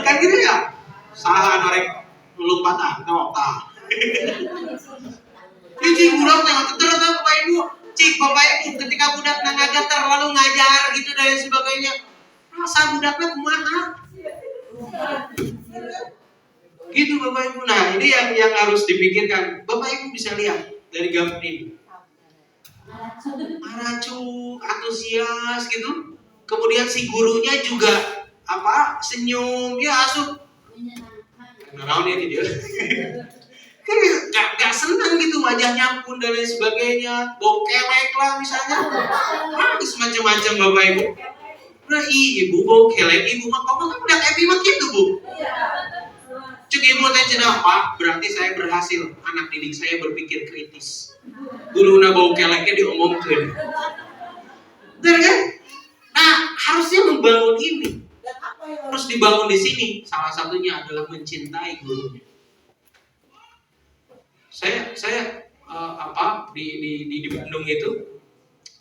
Kan gitu ya? Saha norek lompatan tah. Cik budak teh geter teh Bapak Ibu. Cik Bapak Ibu ketika budak ngageter lalu ngajar gitu dan sebagainya. Rasa budaknya kumaha? Gitu Bapak Ibu. Nah, ini yang harus dipikirkan. Bapak Ibu bisa lihat dari gambar ini. Maracuk, antusias gitu. Kemudian si gurunya juga senyum, ya asup. Naon ya dia. Gak senang gitu, wajahnya pun dan lain sebagainya, bau kelek lah misalnya. Semacam-macam Bapak Ibu. Nah, ibu bau kelek, ibu mah kok kan udah kayak mah gitu Bu. Cuk ibu teh cenah Pak, berarti saya berhasil. Anak didik saya berpikir kritis. Guruna bau keleknya diomongkeun. Benar kan? Nah, harusnya membangun ini. Harus dibangun di sini. Salah satunya adalah mencintai gurunya. Saya di Bandung itu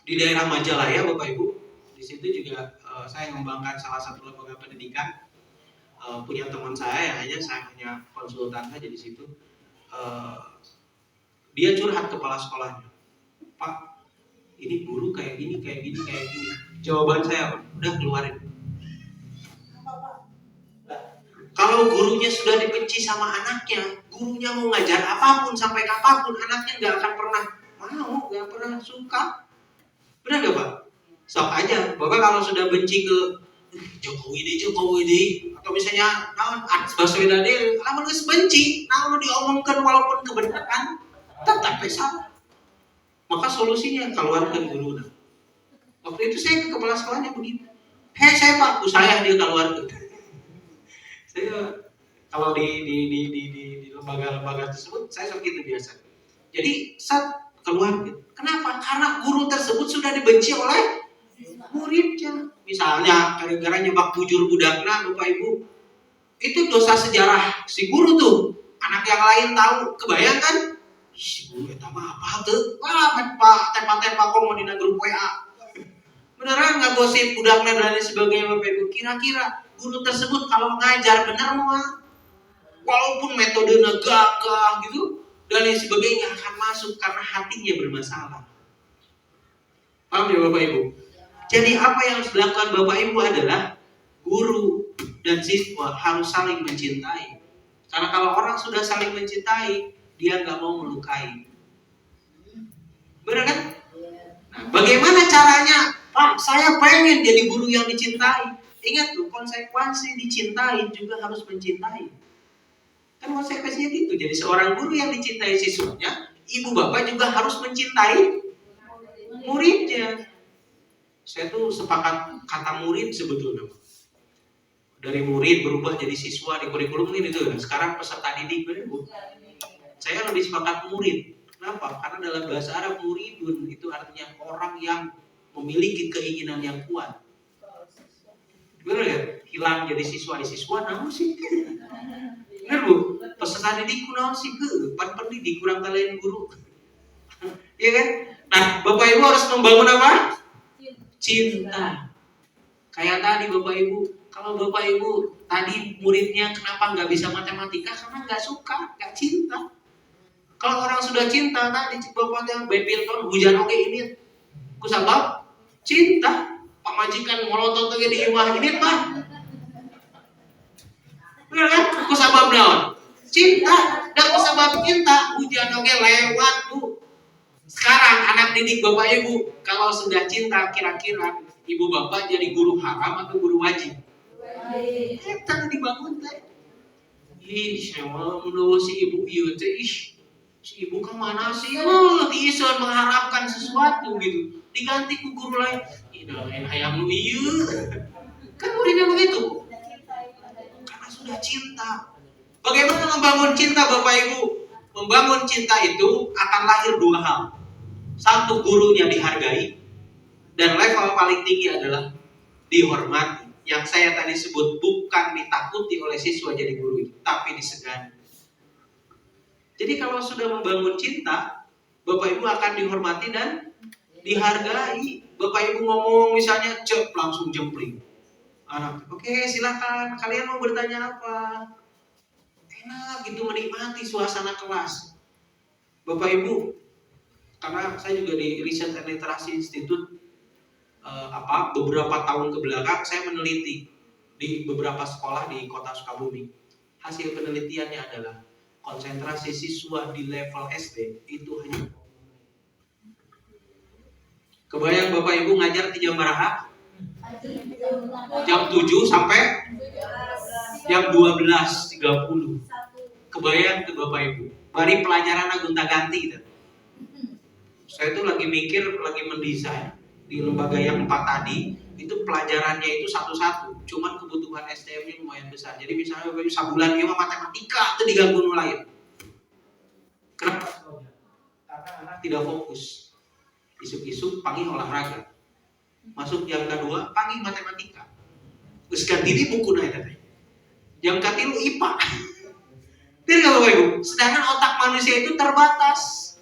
di daerah Majalaya Bapak Ibu. Di situ juga saya mengembangkan salah satu lembaga pendidikan. Punya teman saya saya hanya konsultan saja di situ. Dia curhat kepala sekolahnya. Pak, ini guru kayak gini. Jawaban saya apa? Udah keluarin. Kalau gurunya sudah dibenci sama anaknya, gurunya mau ngajar apapun sampai kapanpun, anaknya nggak akan pernah mau, nggak pernah suka. Benar nggak Pak? Sok aja. Bapak kalau sudah benci ke Jokowi deh, atau misalnya Anies Baswedan deh, lamun geus benci, namun diomongkan walaupun kebenaran, tetap salah. Maka solusinya keluarkan guru. Waktu itu saya ke kepala sekolahnya begitu. Saya Pak, saya dia keluarkan. Saya kalau di lembaga-lembaga tersebut saya seperti itu biasa. Jadi saat keluar, kenapa? Karena guru tersebut sudah dibenci oleh muridnya. Misalnya gara-gara nyebak bujur budakna Bapak Ibu, itu dosa sejarah si guru tuh. Anak yang lain tahu, kebayang kan? Si guru eta mah apa tuh? Wah, tempat komo dina grup WA. Beneran ngagosip budakna dan sebagainya Bapak Ibu. Kira-kira guru tersebut kalau ngajar benar mau, walaupun metodenya gagah gitu dan lain sebagainya akan masuk karena hatinya bermasalah. Paham ya Bapak Ibu? Jadi apa yang harus dilakukan Bapak Ibu adalah guru dan siswa harus saling mencintai. Karena kalau orang sudah saling mencintai, dia nggak mau melukai. Benar kan? Nah, bagaimana caranya? Pak, saya pengen jadi guru yang dicintai. Ingat tuh, konsekuensi dicintai juga harus mencintai. Kan konsekuensinya gitu. Jadi seorang guru yang dicintai siswanya, ibu bapak juga harus mencintai muridnya. Saya tuh sepakat kata murid sebetulnya. Dari murid berubah jadi siswa di kurikulum ini itu. Sekarang peserta didik, Bu. Saya lebih sepakat murid. Kenapa? Karena dalam bahasa Arab muridun itu artinya orang yang memiliki keinginan yang kuat. Benar ya? Hilang jadi siswa di siswa, namun sih. Benar Bu? Peserta didik kunaon sih ke? Pan pendidik kurang kalian guru. Iya kan? Nah, Bapak Ibu harus membangun apa? Cinta. Kayak tadi Bapak Ibu, kalau Bapak Ibu tadi muridnya kenapa nggak bisa matematika? Karena nggak suka, nggak cinta. Kalau orang sudah cinta tadi Bapak yang badminton hujan oke ini, kusabab cinta. Pamajikan molotot oke di imah ini mah. Benar kan? Kusabab naon? Cinta. Dan kusabab cinta hujan oke lewat Bu. Sekarang anak didik Bapak Ibu kalau sudah cinta kira-kira ibu bapak jadi guru haram atau guru wajib? Tadi dibangun teh. Ih, saya menurut si ibu ieu teh, si ibu kemana sih? Dia mengharapkan sesuatu gitu. Diganti ke guru lain. Ida lain hayang nu ieu. Kan muridnya begitu. Karena sudah cinta. Bagaimana membangun cinta Bapak Ibu? Membangun cinta itu akan lahir dua hal. Satu, gurunya dihargai. Dan level paling tinggi adalah dihormati. Yang saya tadi sebut bukan ditakuti oleh siswa jadi guru itu, tapi disegani. Jadi kalau sudah membangun cinta, Bapak Ibu akan dihormati dan dihargai. Bapak Ibu ngomong misalnya cep langsung jempling. Anak, oke silakan. Kalian mau bertanya apa? Enak gitu menikmati suasana kelas. Bapak Ibu, karena saya juga di Research and Literasi Institute beberapa tahun ke belakang saya meneliti di beberapa sekolah di kota Sukabumi. Hasil penelitiannya adalah konsentrasi siswa di level SD itu hanya. Kebayang Bapak Ibu ngajar di jam berapa? Jam 7 sampai jam 12.30. Kebayang ke Bapak Ibu. Bari pelajaran gonta-ganti gitu. Saya tuh lagi mikir, lagi mendesain di lembaga yang 4 tadi, itu pelajarannya itu satu-satu. Cuman kebutuhan SDM-nya lumayan besar. Jadi misalnya Bapak Ibu sabulan dia matematika itu diganggu lain. Kenapa? Karena anak tidak fokus. Isuk-isuk panggil olahraga. Masuk jam kedua panggil matematika. Terus ganti di buku naik tadi. Jam katilu IPA. Tidak Bapak Ibu. Sedangkan otak manusia itu terbatas.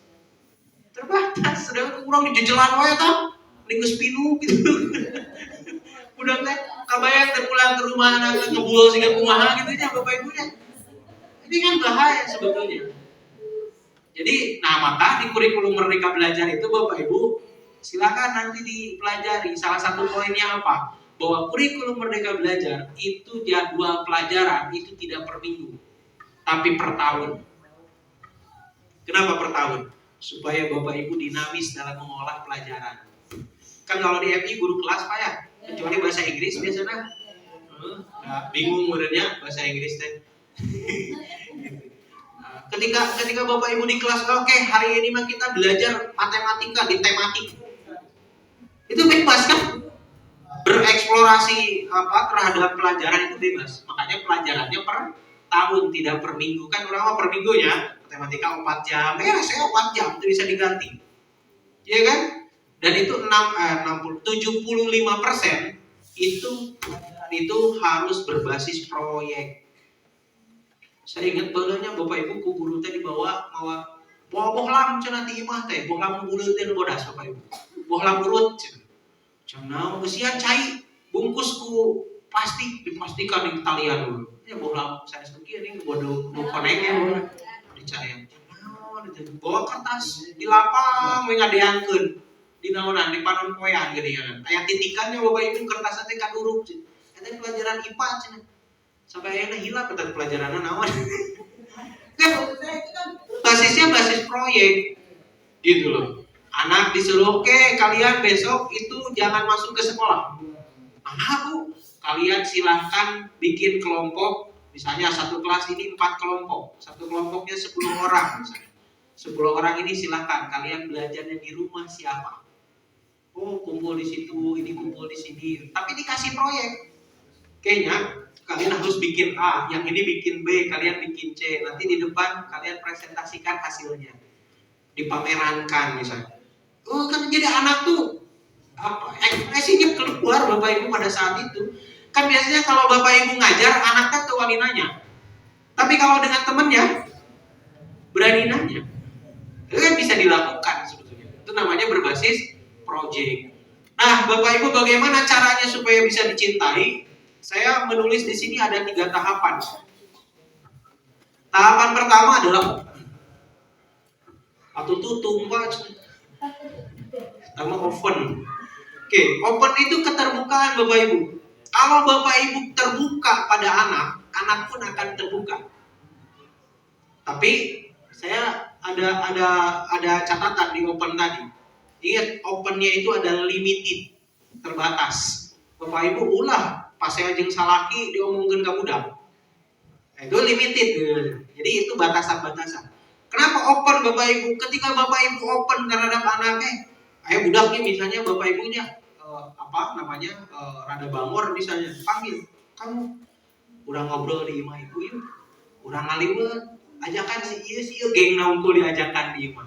Sedangkan kurang dijejelan wae tah. Lingkus pinu gitu. Udah kan kabayang terpulang ke rumah anak ngebul sehingga kumaha gitu ya Bapak Ibunya. Ini kan bahaya sebetulnya. Jadi, maka di kurikulum Merdeka Belajar itu Bapak Ibu silakan nanti dipelajari. Salah satu poinnya apa? Bahwa kurikulum Merdeka Belajar itu jadwal pelajaran itu tidak per minggu, tapi per tahun. Kenapa per tahun? Supaya Bapak Ibu dinamis dalam mengolah pelajaran. Kan kalau di MI guru kelas Pak ya, kecuali bahasa Inggris biasanya. Bingung muridnya bahasa Inggris teh. Ketika Bapak Ibu di kelas, oke, hari ini mah kita belajar matematika di tematik. Itu bebas kan? Bereksplorasi terhadap pelajaran itu bebas. Makanya pelajarannya per tahun, tidak per minggu. Kan orang mah per minggu ya, matematika 4 jam. Saya 4 jam itu bisa diganti. Iya kan? Dan itu 75% itu harus berbasis proyek. Saya ingat bagelnya Bapak Ibu ku guru teh dibawa bohlam cenah ti imah teh, bohlam buleut teh bodas Bapak Ibu. Bohlam urut cenah. Cenah beusian cai bungkus ku plastik, dipastikan di talian dulu. Ya bohlam saya sekieu nih bodoh konengnya dicai. Bawa kertas di lapang we ngadeangkeun. Di naonan di panon poean geuningan. Aya titikannya Bapak Ibu kertasna teh kaduruk cenah. Eta pelajaran IPA cenah. Sampai akhirnya hilang tentang pelajaran nawan. Basisnya basis proyek gitu loh. Anak disuruh oke, kalian besok itu jangan masuk ke sekolah. Bu, kalian silahkan bikin kelompok. Misalnya satu kelas ini 4 kelompok. Satu kelompoknya 10 orang misalnya. 10 orang ini silahkan kalian belajarnya di rumah siapa. Oh, kumpul di situ, ini kumpul di sini. Tapi dikasih proyek. Kayaknya kalian harus bikin A, yang ini bikin B, kalian bikin C. Nanti di depan kalian presentasikan hasilnya. Dipamerankan misalnya. Oh, kan jadi anak tuh apa? Ekspresinya keluar Bapak Ibu pada saat itu. Kan biasanya kalau Bapak Ibu ngajar, anaknya tuh wali nanya. Tapi kalau dengan temennya, berani nanya. Itu kan bisa dilakukan sebetulnya. Itu namanya berbasis project. Nah, Bapak Ibu bagaimana caranya supaya bisa dicintai? Saya menulis di sini ada 3 tahapan. Tahapan pertama adalah atau tutung sama open. Oke, open itu keterbukaan Bapak Ibu. Kalau Bapak Ibu terbuka pada anak, anak pun akan terbuka. Tapi saya ada catatan di open tadi. Ingat, opennya itu adalah limited, terbatas. Bapak Ibu ulah pas saya jeung salaki diomongkeun ka budak. Itu limited. Jadi itu batasan-batasan. Kenapa open Bapak Ibu? Ketika Bapak Ibu open terhadap anaknya, ayo budaknya misalnya Bapak Ibunya rada bangor misalnya, panggil, kamu udah ngobrol di imah ibu yuk, udah ngaliwet, ajakan si iya geng naungkul diajakan di imah,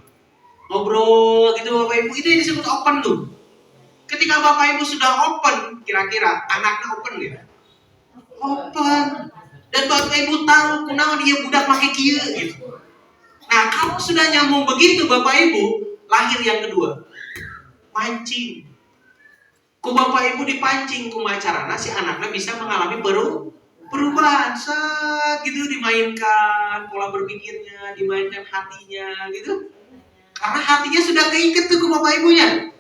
ngobrol gitu Bapak Ibu, itu yang disebut open tuh. Ketika Bapak Ibu sudah open, kira-kira anaknya open ya? Open. Dan Bapak Ibu tahu kunaon dia budak make kieu gitu. Nah, kalau sudah nyambung begitu Bapak Ibu, lahir yang kedua. Mancing. Ku Bapak Ibu dipancing kumacarana si anaknya bisa mengalami perubahan. Set gitu dimainkan pola berpikirnya, dimainkan hatinya gitu. Karena hatinya sudah keikat tuh ku Bapak Ibunya.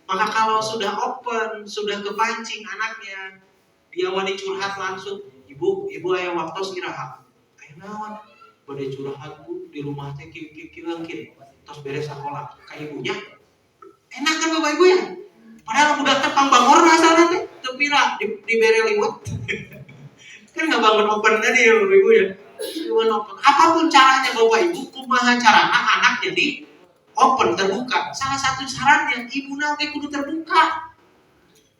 Maka kalau sudah open, sudah kepancing anaknya, dia wani curhat langsung, ibu aya waktu istirahat. Ayo naon? Bade curhat Bu di rumah teh kieu tos beres sekolah ka ibunya. Enak kan Bapak Ibu ya? Padahal budak teh pangbangor asalna teh teu pira dibere liwet. Kan enggak bangun open tadi ya Bapak Ibu ya. Cuman open. Apapun caranya Bapak Ibu, kumaha carana anak jadi open, terbuka. Salah satu syaratnya ibuna oge kudu terbuka.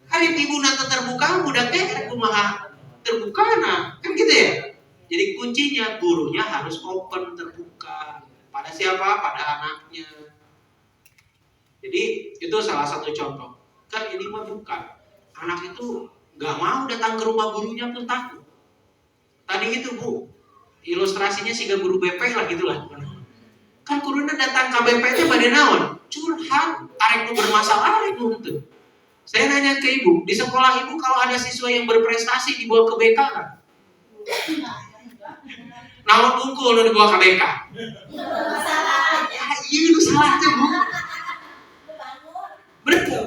Hari ibuna teh terbuka, budak teh kumaha terbuka nah. Kan gitu ya. Jadi kuncinya gurunya harus open, terbuka. Pada siapa? Pada anaknya. Jadi itu salah satu contoh. Kan ini mah bukan. Anak itu gak mau datang ke rumah gurunya pun takut. Tadi itu Bu, ilustrasinya siga guru BP lah gitulah. Kan gurunya datang ke BP-nya pada naon? Curhat, arek nu bermasalah arek nu henteu. Saya nanya ke Ibu, di sekolah Ibu kalau ada siswa yang berprestasi dibawa ke BK kan? Naon unggul nu dibawa ke BK? Ya, itu salahnya Bu. Betul.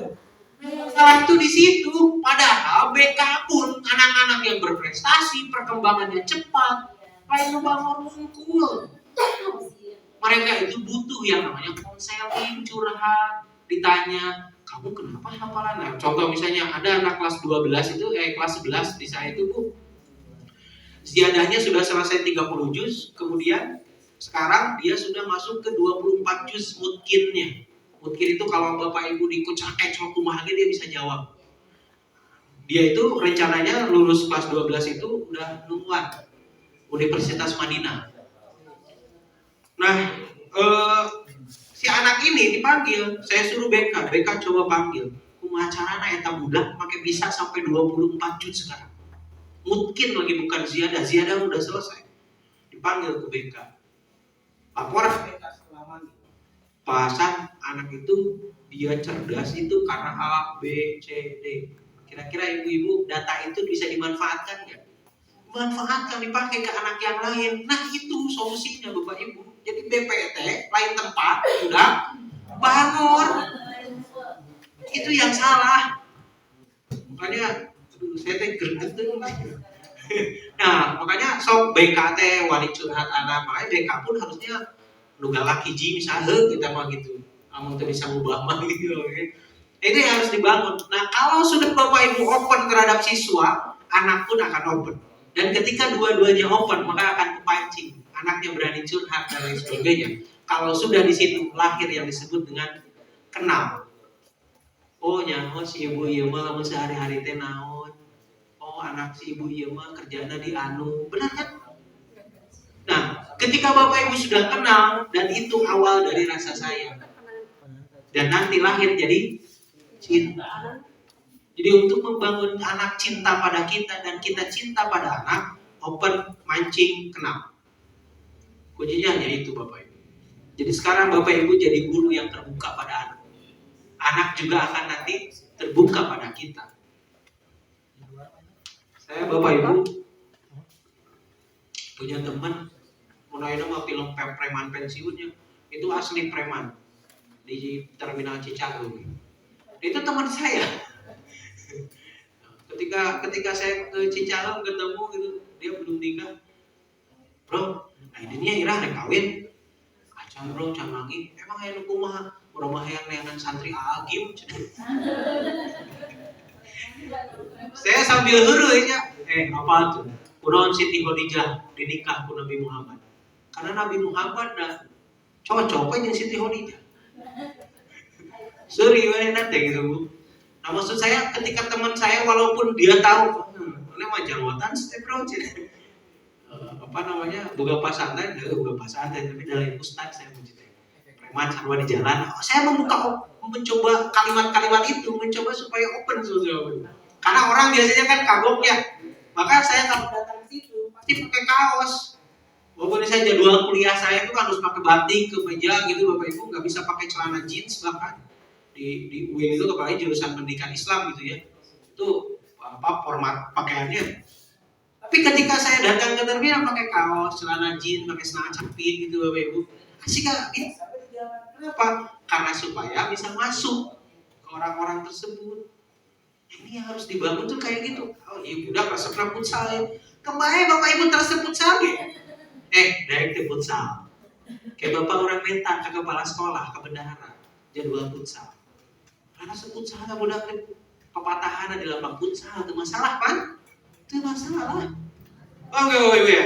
Salah itu di situ. Padahal BK pun anak-anak yang berprestasi, perkembangannya cepat, lain bangun unggul. Mereka itu butuh yang namanya konseling, curhat, ditanya, kamu kenapa hafalan? Nah, contoh misalnya ada anak kelas 12 itu, kelas 11 di saya itu Bu, ziadahnya sudah selesai 30 juz, kemudian sekarang dia sudah masuk ke 24 juz mutkinnya. Mungkin itu kalau Bapak Ibu dikucak kumaha dia bisa jawab. Dia itu rencananya lulus kelas 12 itu udah nungguan Universitas Madinah. Nah, si anak ini dipanggil, saya suruh BK coba panggil. Kumaha carana eta budak make bisa sampai 24 juz sekarang. Mungkin lagi bukan ziyadah udah selesai. Dipanggil ke BK. Laporan ke BK selama bahasan anak itu dia cerdas itu karena A, B, C, D. Kira-kira ibu-ibu data itu bisa dimanfaatkan nggak? Manfaatkan, dipakai ke anak yang lain. Nah itu solusinya Bapak Ibu. Jadi BPT lain tempat udah bangor. Itu yang salah. Makanya saya teh greget tuh. Nah makanya sok BKT wani curhat anak, makanya BK pun harusnya lu galak hiji misalnya kita mah gitu, kamu tuh bisa ngubah mah gitu loh. Itu yang harus dibangun. Nah kalau sudah Bapak Ibu open terhadap siswa, anak pun akan open. Dan ketika dua-duanya open, maka akan kepancing. Anaknya berani curhat dan lain sebagainya. Kalau sudah di situ lahir yang disebut dengan kenal. Oh nyaho si ibu ieu mah lamun sehari-hari teh naon. Oh anak si ibu ieu mah kerjana di anu. Benar kan? Nah, ketika Bapak Ibu sudah kenal dan itu awal dari rasa sayang. Dan nanti lahir jadi cinta. Jadi untuk membangun anak cinta pada kita dan kita cinta pada anak, open, mancing, kenal. Kuncinya hanya itu Bapak Ibu. Jadi sekarang Bapak Ibu jadi guru yang terbuka pada anak. Anak juga akan nanti terbuka pada kita. Saya Bapak Ibu punya teman, mulai nama film preman pensiunnya, itu asli preman di terminal Cicagung. Itu teman saya. Ketika saya ke Cicagung ketemu gitu, dia belum nikah. Bro, nah ini irah rek kawin. Acan bro, can lagi. Emang aya nu kumaha? Urang mah hayang neangan santri agim. Saya sambil heureuh ya. Apa tuh? Kunaon Siti Khadijah dinikah ku Nabi Muhammad. Karena Nabi Muhammad cocok aja Siti Khadijah. Sorry, nanti gitu Bu. Nah maksud saya ketika teman saya walaupun dia tahu, ini mah jangwatan step bro, apa namanya, buka pasantren, tapi dari ustad saya mencintai. Preman sarua di jalan, saya mencoba kalimat-kalimat itu, mencoba supaya open sebenarnya. Karena orang biasanya kan kagok ya, maka saya kalau datang ke situ pasti pakai kaos. Walaupun saya jadwal kuliah saya itu harus pakai batik, kemeja gitu Bapak Ibu, nggak bisa pakai celana jeans bahkan. Di UIN itu apalagi jurusan pendidikan Islam gitu ya, itu apa format pakaiannya. Tapi ketika saya datang ke terminal pakai kaos, celana jeans, pakai celana capit gitu Bapak Ibu, asik gak? Gitu. Kenapa? Karena supaya bisa masuk ke orang-orang tersebut. Ini yang harus dibangun tuh kayak gitu. Oh iya budak resepna futsal ya. Kemarin Bapak Ibu tersebut futsal ya? Direct ke futsal. Kayak Bapak orang minta ke kepala sekolah, ke bendahara, jadwal futsal. Karena futsal budak pepatahan di lapang futsal itu masalah kan? Itu masalah. Oke ya.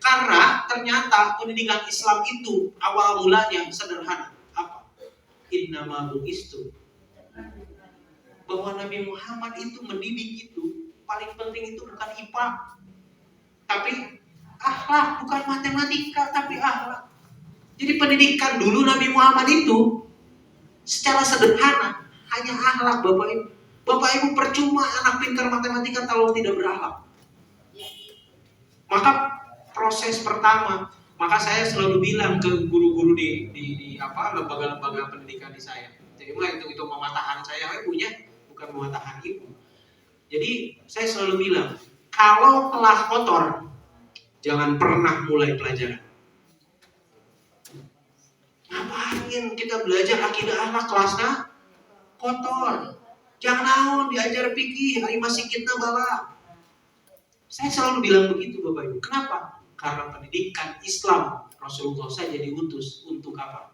Karena ternyata pendidikan Islam itu awal mulanya sederhana. Apa? Innama bu'istu. Bahwa Nabi Muhammad itu mendidik itu paling penting itu bukan IPA, tapi akhlak, bukan matematika, tapi akhlak. Jadi pendidikan dulu Nabi Muhammad itu secara sederhana hanya akhlak Bapak Ibu. Bapak Ibu percuma anak pintar matematika kalau tidak berakhlak. Maka proses pertama, maka saya selalu bilang ke guru-guru di lembaga-lembaga pendidikan di saya. Jadi itu mematahan saya punya, bukan mematahan ibu. Jadi saya selalu bilang, kalau kelas kotor, jangan pernah mulai pelajaran. Ngapain kita belajar akidah akhlak kelasnya kotor? Jangan naon diajar pikir, ari masih kita bala. Saya selalu bilang begitu Bapak Ibu. Kenapa? Karena pendidikan Islam Rasulullah saja diutus untuk apa?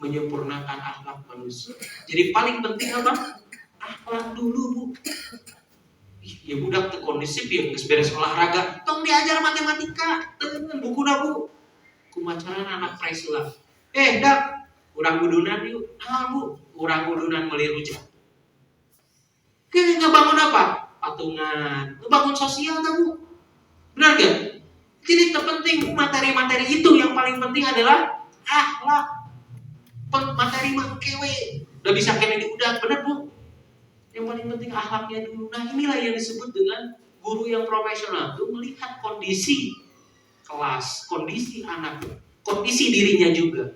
Menyempurnakan akhlak manusia. Jadi paling penting apa? Akhlak dulu Bu. Ya budak teu kondisif ya geus beres olahraga, tong diajar matematika, teuing bukuna Bu. Kumacaran anak presula. Dak, urang kudunan yuk. Bu, urang kudunan meuli rujak. Ngebangun apa? Patungan. Ngebangun sosial tak Bu? Benar gak? Jadi terpenting materi-materi itu yang paling penting adalah akhlak. Materi mah kewe. Udah bisa kene diudak, benar Bu? Yang paling penting akhlaknya dulu. Nah inilah yang disebut dengan guru yang profesional itu melihat kondisi kelas, kondisi anak, kondisi dirinya juga.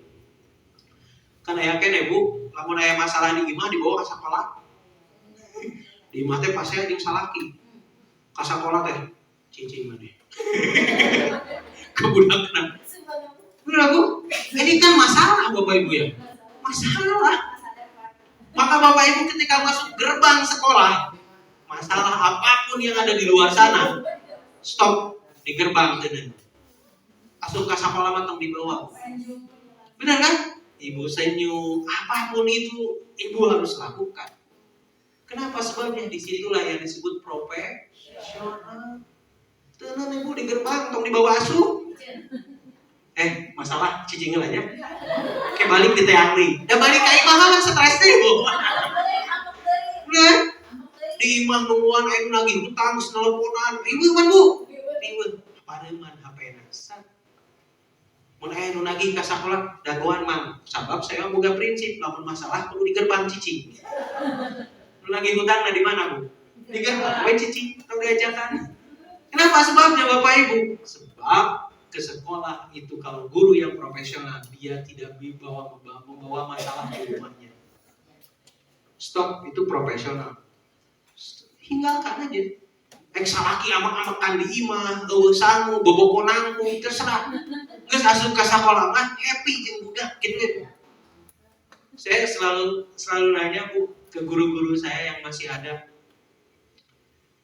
Kan aya kene Bu, lamun aya masalah di imah dibawa ke sekolah. Di imah teh pasea jeung salaki. Ka sekolah teh cicing mah deh. Kebudakan. Benar Bu? Ini kan masalah Bapak Ibu ya. Masalah. Maka Bapak Ibu ketika masuk gerbang sekolah, masalah apapun yang ada di luar sana, stop di gerbang tenan. Asup ka sekolah matang dibawa. Benar kan? Ibu senyum, apapun itu ibu harus lakukan. Kenapa? Sebabnya disitulah yang disebut profesional. Tenan ibu di gerbang tong dibawa asup. Masalah cicingnya lah ya. Kayak balik di teangli. Da balik ka imah mah stres teh Bu. Bener? Di imah nungguan ayo lagi hutang seneleponan. Ibu kan Bu? Ibu. Pareman HP nasa. Mun aya nu nagih ka sakola dagoan mang. Sabab saya boga prinsip lamun masalah perlu di gerbang cicing. Nu lagi hutang di mana Bu? Di gerbang we cicing atau diajakan. Kenapa sebabnya Bapak Ibu? Sebab ke sekolah itu kalau guru yang profesional dia tidak membawa masalah di rumahnya. Stop, itu profesional. Hinggalkan aja. Salaki amak-amakan di imah, eueuh sangu, bobokonangku, terserah. Geus asup ka sakola mah happy jeung budak gitu ya. Saya selalu nanya Bu ke guru-guru saya yang masih ada.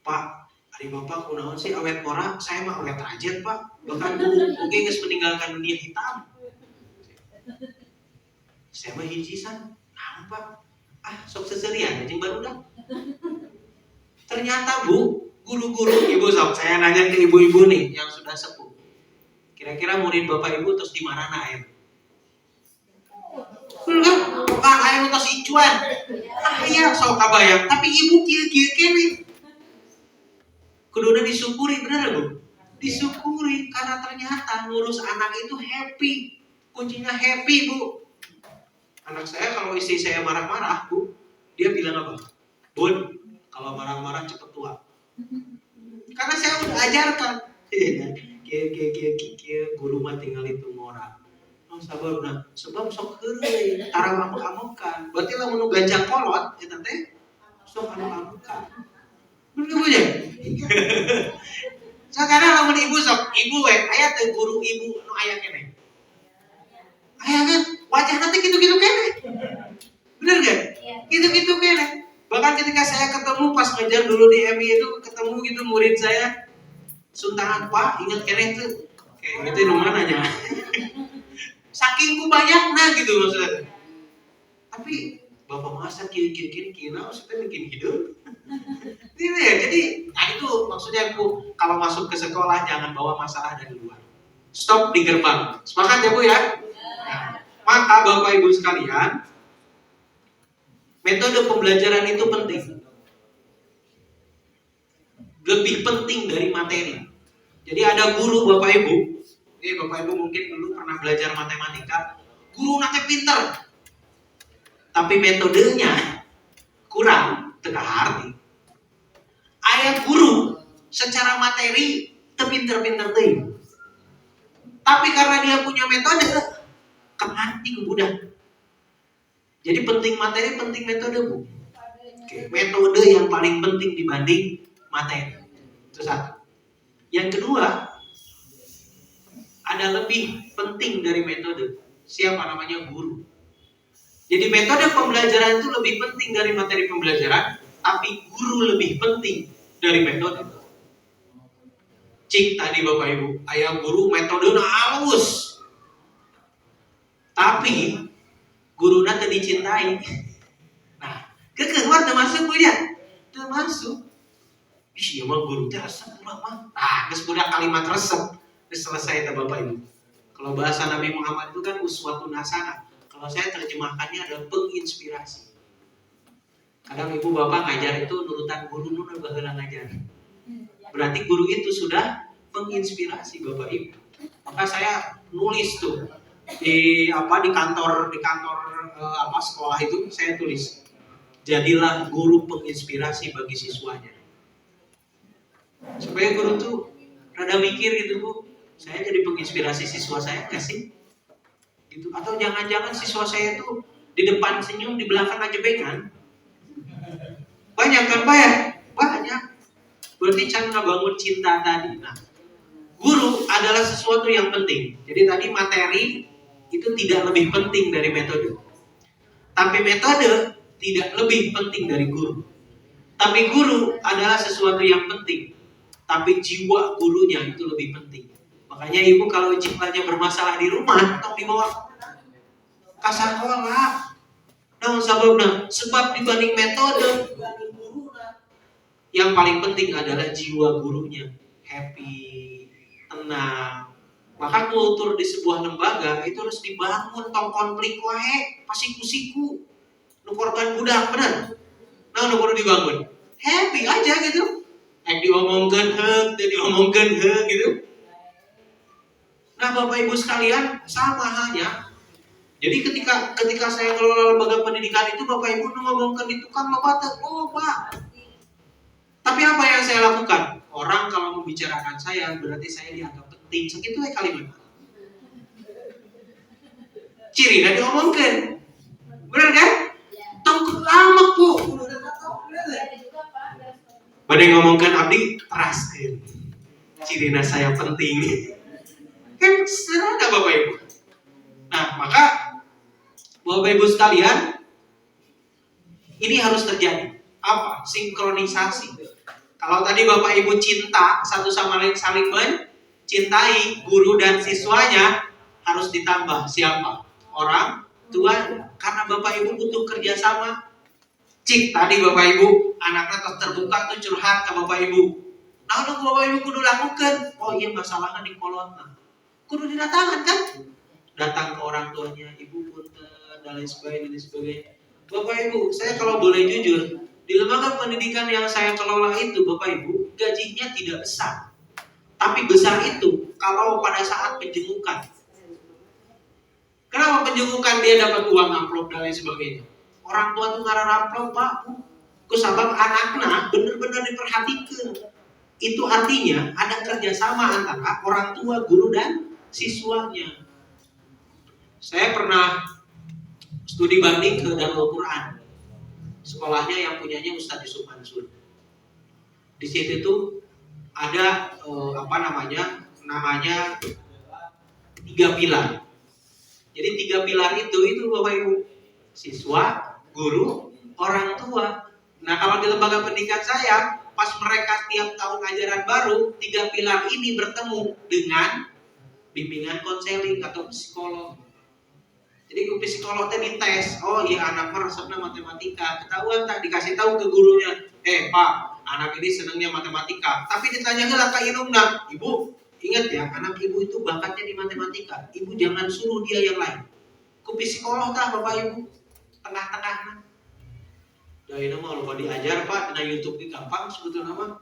Pak, ari Bapak kunaon sih awet ora? Saya mah awet aja, Pak. Bahkan oke geus meninggalkan dunia hitam. Saya mah hiji san. Nah, Pak. Sok seserian jeung barudak. Ternyata Bu, guru-guru ibu sok saya nanya ke ibu-ibu nih yang sudah sepuh. Kira-kira murid Bapak Ibu terus di mana air? Bukan air terus icuan. Iya sok kabayang, tapi ibu kieu-kieu kene. Kuduna disyukuri, bener Bu? Disyukuri karena ternyata ngurus anak itu happy. Kuncinya happy Bu. Anak saya kalau istri saya marah-marah Bu, dia bilang apa? Bun, kalau marah-marah cepet tua. Karena saya udah ajarkan. Guru mah tinggal itu ngorang. Sabar nah, sebab sok heureuy, tara ngamuk-amukan. Berarti lamun nu gajah kolot eta teh sok ngamuk-amukan. Bener Bu ya? Sekarang lamun ibu sok, ibu we aya teh guru ibu nu aya keneh. Aya kan wajah nanti gitu-gitu kene. Bener gak? Gitu-gitu kene. Bahkan ketika saya ketemu pas ngajar dulu di MI itu ketemu gitu murid saya suntangan Pak ingat kene tuh kayak gitu nu mananya. Saking ku banyakna gitu maksudnya. Tapi Bapak masa kieu maksudnya bikin hidup. Ini ya, jadi nah itu maksudnya aku kalau masuk ke sekolah jangan bawa masalah dari luar. Stop di gerbang. Sepakat ya Bu ya? Nah, maka Bapak Ibu sekalian, metode pembelajaran itu penting. Lebih penting dari materi. Jadi ada guru Bapak Ibu, Bapak Ibu mungkin dulu pernah belajar matematika, guru nanti pinter, tapi metodenya kurang teka arti. Ayah guru secara materi terpinter-pinter teuing. Tapi karena dia punya metode, kearti ke budak. Jadi penting materi, penting metode Bu. Metode yang paling penting dibanding materi. Itu satu. Yang kedua, ada lebih penting dari metode. Siapa namanya guru. Jadi metode pembelajaran itu lebih penting dari materi pembelajaran, tapi guru lebih penting dari metode. Cik tadi Bapak Ibu, ayah guru metode halus. Tapi guruna teu dicintai. Nah, kekeluar termasuk Bu ya? Termasuk. Iya mah guru teh resep urang mah. Geus budak kalimat resep. Geus selesai teh Bapak Ibu. Kalau bahasa Nabi Muhammad itu kan uswatun hasanah. Kalau saya terjemahkannya adalah penginspirasi. Kadang ibu bapak ngajar itu nurutan guru nu baheula ngajar. Berarti guru itu sudah menginspirasi Bapak Ibu. Maka saya nulis tuh di kantor sekolah itu saya tulis. Jadilah guru penginspirasi bagi siswanya. Supaya guru tuh rada mikir gitu Bu. Saya jadi penginspirasi siswa saya enggak sih? Gitu. Atau jangan-jangan siswa saya tuh di depan senyum, di belakang ajebengan. Banyak kan Pak ya? Banyak. Berarti cara ngebangun cinta tadi. Nah, guru adalah sesuatu yang penting. Jadi tadi materi itu tidak lebih penting dari metode. Tapi metode tidak lebih penting dari guru. Tapi guru adalah sesuatu yang penting. Tapi jiwa gurunya itu lebih penting. Makanya ibu kalau jiwanya bermasalah di rumah, tong dibawa ke sekolah. Nah, sebab dibanding metode, dibanding guru, yang paling penting adalah jiwa gurunya happy, tenang. Maka kultur di sebuah lembaga itu harus dibangun tong konflik wae, pasiku-siku, nu korban budak bener. Nah, udah perlu dibangun. Happy aja gitu. Diomongkan gitu. Nah, Bapak Ibu sekalian, sama halnya. Jadi ketika saya kelola lembaga pendidikan itu, Bapak Ibu ngomongkan di tukang loba. Tapi apa yang saya lakukan? Orang kalau membicarakan saya, berarti saya dianggap penting. Segitu ya kalimat. Ciri dan diomongkan. Benar kan? Tongkol lama bu. Pada ngomongkan abdi teraskan. Cirina saya penting. Kan serada Bapak Ibu. Nah, maka Bapak Ibu sekalian, ini harus terjadi. Apa? Sinkronisasi. Kalau tadi Bapak Ibu cinta satu sama lain, saling mencintai, guru dan siswanya harus ditambah siapa? Orang tua. Karena Bapak Ibu butuh kerjasama. Cik tadi Bapak Ibu, anaknya terbuka tuh curhat ke Bapak Ibu. Nah, udah Bapak Ibu kudu lakukan. Oh iya, masalahnya di kolotna. Kudu didatangan kan? Datang ke orang tuanya, ibu punten, dan lain sebagainya. Bapak Ibu, saya kalau boleh jujur, di lembaga pendidikan yang saya kelola itu, Bapak Ibu, gajinya tidak besar. Tapi besar itu kalau pada saat penjengukan. Kenapa penjengukan dia dapat uang amplop dan lain sebagainya? Orang tua tuh ngarang amplop Pak. Kusabab anaknya benar-benar diperhatikan. Itu artinya ada kerjasama antara orang tua, guru dan siswanya. Saya pernah studi banding ke Darul Quran. Sekolahnya yang punyanya Ustadz Yusuf Mansur. Di situ tuh ada namanya 3 pilar. Jadi 3 pilar itu Bapak Ibu, siswa, guru, orang tua. Nah, kalau di lembaga pendidikan saya, pas mereka tiap tahun ajaran baru, 3 pilar ini bertemu dengan bimbingan konseling atau psikolog. Jadi psikolognya dites, oh iya anak resepnya matematika, ketahuan tak dikasih tahu ke gurunya, Pak, anak ini senangnya matematika. Tapi ditanya lah ke indungna, ibu ingat ya, anak ibu itu bakatnya di matematika, ibu jangan suruh dia yang lain. Ku psikolog tak Bapak Ibu, tengah-tengah. Dari nama lupa diajar Pak, di YouTube ini gampang sebetulnya mah.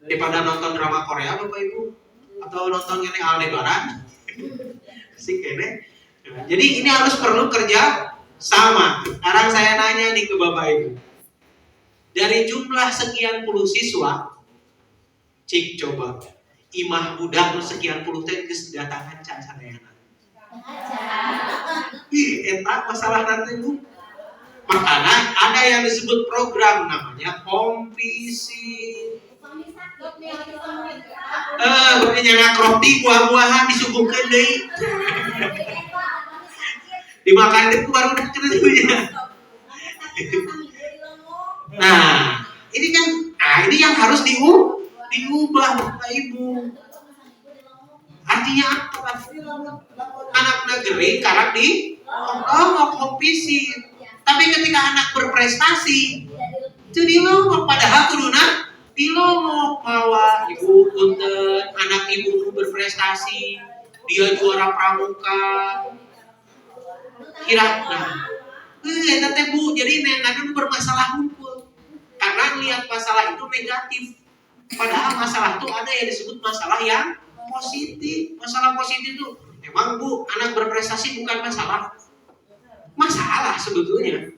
Daripada nonton drama Korea Bapak Ibu, atau nonton ini Aldebaran, sih kene. Jadi ini harus perlu kerja sama. Sekarang saya nanya nih ke Bapak Ibu. Dari jumlah sekian puluh siswa, cik coba, imah budak sekian puluh teh geus datangan can sadayana. Eta masalah nanti Bu. Makanya ada yang disebut program namanya kompisi. Jangan roti buah-buahan disuguhkeun deui. Dimakan itu baru kena ya. Nah, ini yang harus diubah Bapak Ibu. Artinya apa? Anak negeri karena di kompetisi. Tapi ketika anak berprestasi, jadi lo padahal kuduna dilongok bahwa ibu punten, anak ibu berprestasi, dia juara pramuka. Kira-kira teh Bu, jadi nengan bermasalah hukum. Karena lihat masalah itu negatif. Padahal masalah itu ada yang disebut masalah yang positif. Masalah positif itu emang Bu, anak berprestasi bukan masalah. Masalah sebetulnya.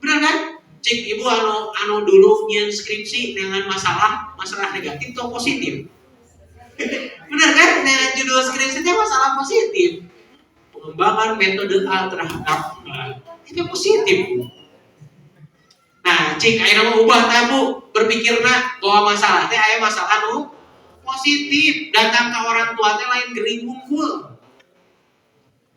Benar kan? Cik ibu anu dulu nyen skripsi dengan masalah negatif atau positif. Benar kan? Dengan judul skripsinya masalah positif. Pengembangan metode A terhadap itu positif. Nah, cik ayeuna mau ubah teh Bu, berpikirna bahwa masalah teh aya masalah nu positif, datang ke orang tua teh lain gering unggul.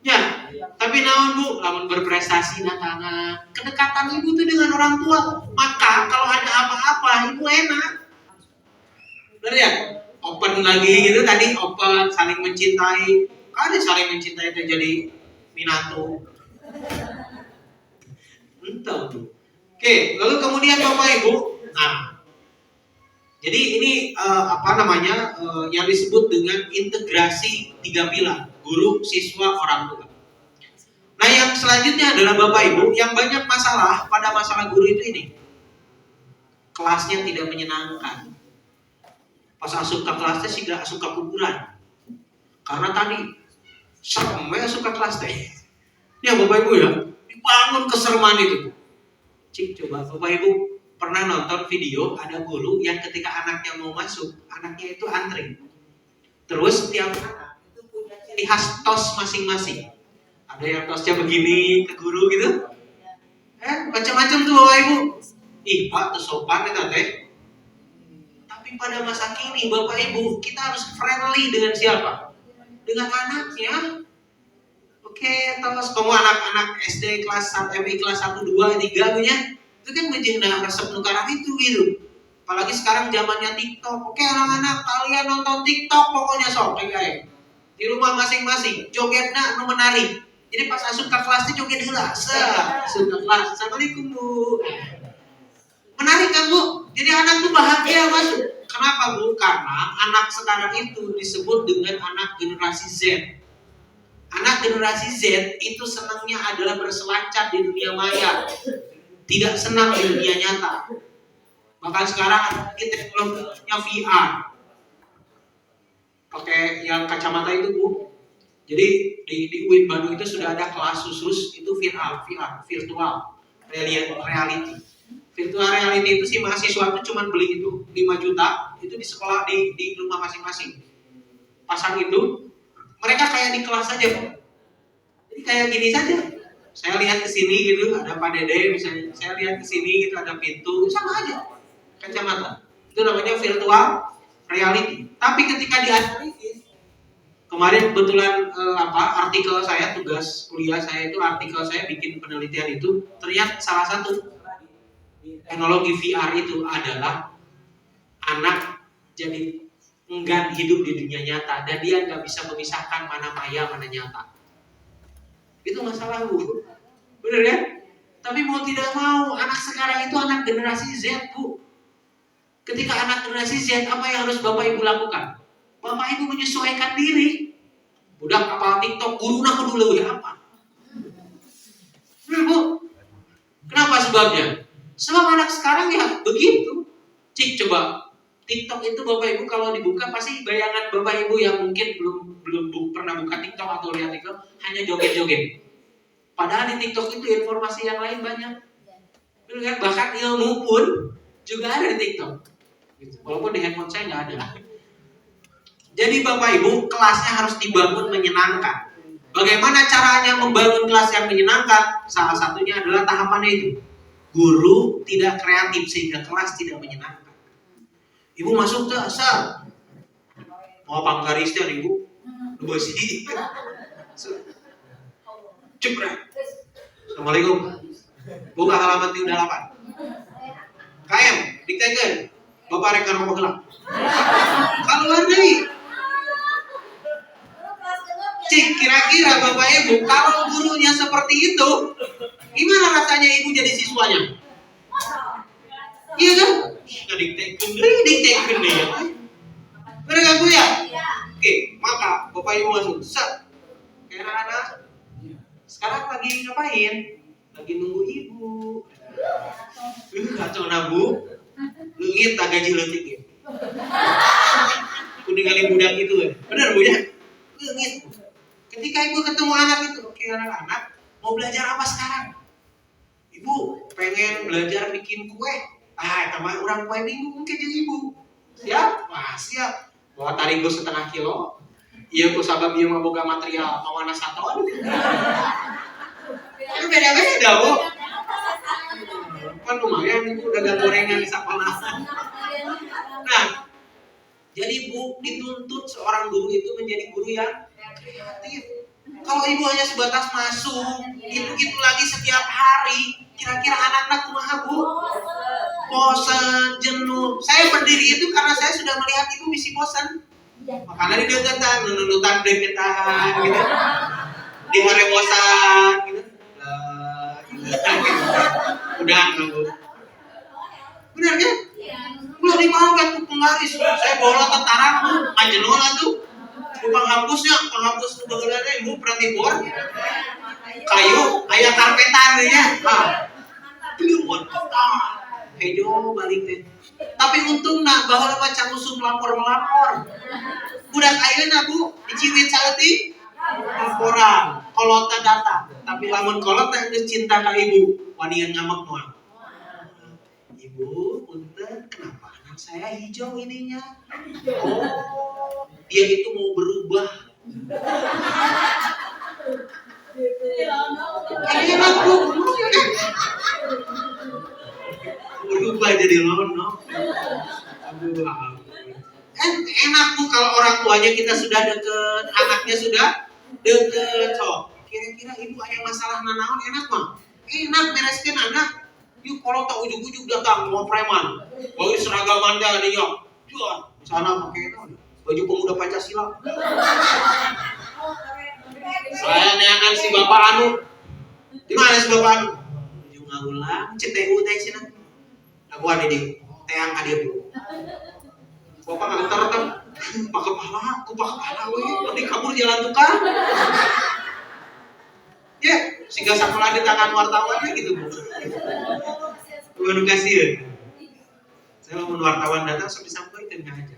Ya, tapi naon Bu, lamun berprestasi datangan, kedekatan ibu tuh dengan orang tua, maka kalau ada apa-apa ibu enak. Benar ya? Open lagi gitu tadi, open, saling mencintai. Ada saling mencintai itu jadi minato. Entah tuh. Oke, lalu kemudian Bapak Ibu, nah, jadi ini yang disebut dengan integrasi 3 pilar, guru, siswa, orang tua. Nah, yang selanjutnya adalah Bapak Ibu, yang banyak masalah pada masalah guru itu ini. Kelasnya tidak menyenangkan. Pas asup ke kelasnya sih gak suka kuburan. Karena tadi seremnya suka kelas teh. Ya Bapak Ibu ya, dibangun kesereman itu. Cik, coba Bapak Ibu pernah nonton video ada guru yang ketika anaknya mau masuk, anaknya itu antri. Terus setiap anak itu punya ciri khas tos masing-masing. Ada yang tosnya begini ke guru gitu. Macam-macam tuh Bapak Ibu. Ih Pak, tuh sopan ya teh. Tapi pada masa kini Bapak Ibu, kita harus friendly dengan siapa? Dengan anaknya. Oke, terus kamu anak-anak SD kelas 1, MI kelas 1, 2, 3 punya, itu kan menjadi resep nukaran itu gitu. Apalagi sekarang zamannya TikTok. Oke anak-anak, kalian nonton TikTok pokoknya sok kayak di rumah masing-masing, jogetnya nu menarik. Jadi pas asup ke kelasnya joget heula, asup ke kelas. Assalamualaikum Bu. Menarik kan Bu? Jadi anak tuh bahagia masuk. Kenapa Bu? Karena anak sekarang itu disebut dengan anak generasi Z. Anak generasi Z itu senangnya adalah berselancar di dunia maya, tidak senang di dunia nyata. Bahkan sekarang ada teknologinya VR, pakai yang kacamata itu Bu. Jadi di UIN Bandung itu sudah ada kelas khusus itu VR, virtual reality. Virtual reality itu si mahasiswa itu cuma beli itu 5 juta, itu di sekolah di rumah masing-masing. Pasang itu, mereka kayak di kelas saja, Pak. Jadi kayak gini saja. Saya lihat ke sini gitu, ada Pak Dede misalnya. Saya lihat ke sini gitu, ada pintu, sama aja. Kacamata. Itu namanya virtual reality. Tapi ketika di analisis, kemarin kebetulan artikel saya, tugas kuliah saya itu artikel saya bikin penelitian itu, ternyata salah satu teknologi VR itu adalah anak jadi enggan hidup di dunia nyata dan dia nggak bisa memisahkan mana maya mana nyata. Itu masalah Bu, bener kan? Tapi mau tidak mau anak sekarang itu anak generasi Z Bu. Ketika anak generasi Z, apa yang harus Bapak Ibu lakukan? Bapak Ibu menyesuaikan diri. Budak apal TikTok, guru nak dulu ya apa? Bener Bu? Kenapa sebabnya? Sebab anak sekarang ya begitu. Cik coba TikTok itu Bapak Ibu kalau dibuka pasti bayangan Bapak Ibu yang mungkin belum pernah buka TikTok atau lihat TikTok hanya joget-joget. Padahal di TikTok itu informasi yang lain banyak. Bahkan ilmu pun juga ada di TikTok. Walaupun di handphone saya nggak ada. Jadi Bapak Ibu kelasnya harus dibangun menyenangkan. Bagaimana caranya membangun kelas yang menyenangkan? Salah satunya adalah tahapannya itu. Guru tidak kreatif sehingga kelas tidak menyenangkan. Ibu masuk ke asal. Mau pangkarisnya Ibu? Bersih. Cepret. Assalamualaikum. Buka halaman 38. KM, diktekeun. Bapak rek ngomong heula. Kaluan deui. Cik, kira-kira Bapak Ibu kalau gurunya seperti itu, gimana rasanya Ibu jadi siswanya? Iya kan? Diktekeun deh ya. Bener gak Bu ya? Oke, maka Bapak Ibu masuk. Kayak anak-anak sekarang lagi ngapain? Lagi nunggu Ibu. Kacau na Bu. Leungit tak gaji leutik ya. Kudu ningali budak itu ya. Bener Bu ya? Leungit. Ketika Ibu ketemu anak itu, oke anak-anak, mau belajar apa sekarang? Ibu pengen belajar bikin kue. Teman orang kue minggu mungkin jadi Ibu. Siap? Wah siap. Bawa tarigo 1/2 kilo. Iya ku sabab ieu mah boga material mawana 1 ton. Itu beda-beda Bu. Kan lumayan Ibu dagang gorengan di sekolah. Nah, jadi Bu dituntut seorang guru itu menjadi guru yang kreatif. Kalau Ibu hanya sebatas masuk, gitu-gitu lagi setiap hari, kira-kira anak-anak kumaha Bu? Bosan, jenuh. Saya berdiri itu karena saya sudah melihat Ibu misi bosan. Makanya di deketan, nunutan deketan gitu. Di harewosan gitu. Udah nunggu. Benar kan? Belum dimau kan tuh penggaris. Saya bola tataran Bu, majenuh lah tuh. Penghapusnya, penghapus kebegalannya Ibu berarti bor. kayu aya karpetan ya. Belum hejo balik teh. Tapi untung nak baheula baca usum melapor. Budak ayeuna Bu, diciwit saeutik laporan, kolot datang. Tapi lamun kolot teh geus cinta ka ibu, wanian ngamek moal. Ibu, punten, kenapa anak saya hijau ininya? Oh, dia itu mau berubah. Enak Bu, berubah jadi lono. Enak Bu kalau orang tuanya kita sudah deket, anaknya sudah deket. So, kira-kira ibu aya masalah nanaon enak mah? Enak bereskeun anak. Yuk kalau tak ujuk-ujuk datang mau preman, bawa seragaman dah dia, jual sana pakai baju pemuda Pancasila. Saya neangan si bapak anu, di mana si bapak anu? Ujung ngaulang, CTU teh cina. Aku ada di teang ada Bu. Bapak ngantar kan, pak kepala, nanti kabur jalan tukang. Ya, sehingga sekolah di tangan wartawannya gitu Bu. Terima kasih. Saya mau wartawan datang sampai sampaikan aja.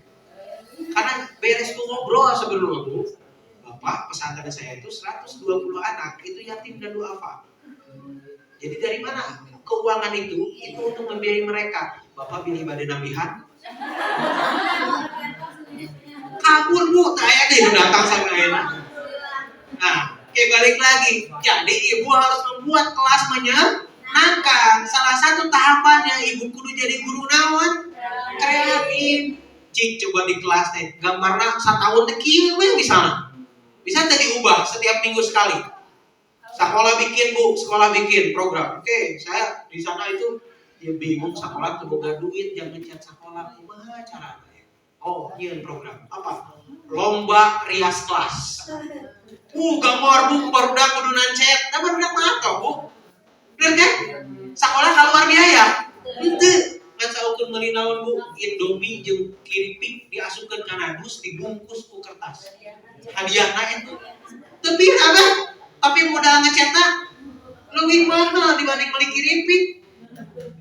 Karena beres ku ngobrol sebelum Bu. Bapak pesantren saya itu 120 anak itu yatim dan duafa. Jadi dari mana keuangan itu untuk membiayai mereka. Bapak pilih badan nabihan. Kabur Bu, saya deh datang sama enak. Nah, balik lagi. Jadi ibu harus membuat kelas menyenangkan. Salah satu tahapannya ibu kudu jadi guru naon? Kreatif. Cik coba di kelas teh gambarna satahun teh kieu we misalnya. Bisa jadi ubah setiap minggu sekali. Sekolah bikin program. Oke, saya di sana itu dia bingung sekolah teu boga duit jangan ngecat sekolah kumaha carana. Oh, nyeun program. Apa? Lomba rias kelas. Gambar Bu barudak kudu nancet. Da barudak mah Bu. Bener kan? Sekolah keluar biaya. Henteu. Kan saukeun meuli naon Bu? Indomie jeung kiripik diasupkeun kana dus dibungkus ku kertas. Hadiahna itu. Tapi apa? Tapi modal ngecetna leuwih mahal dibanding beli kiripik.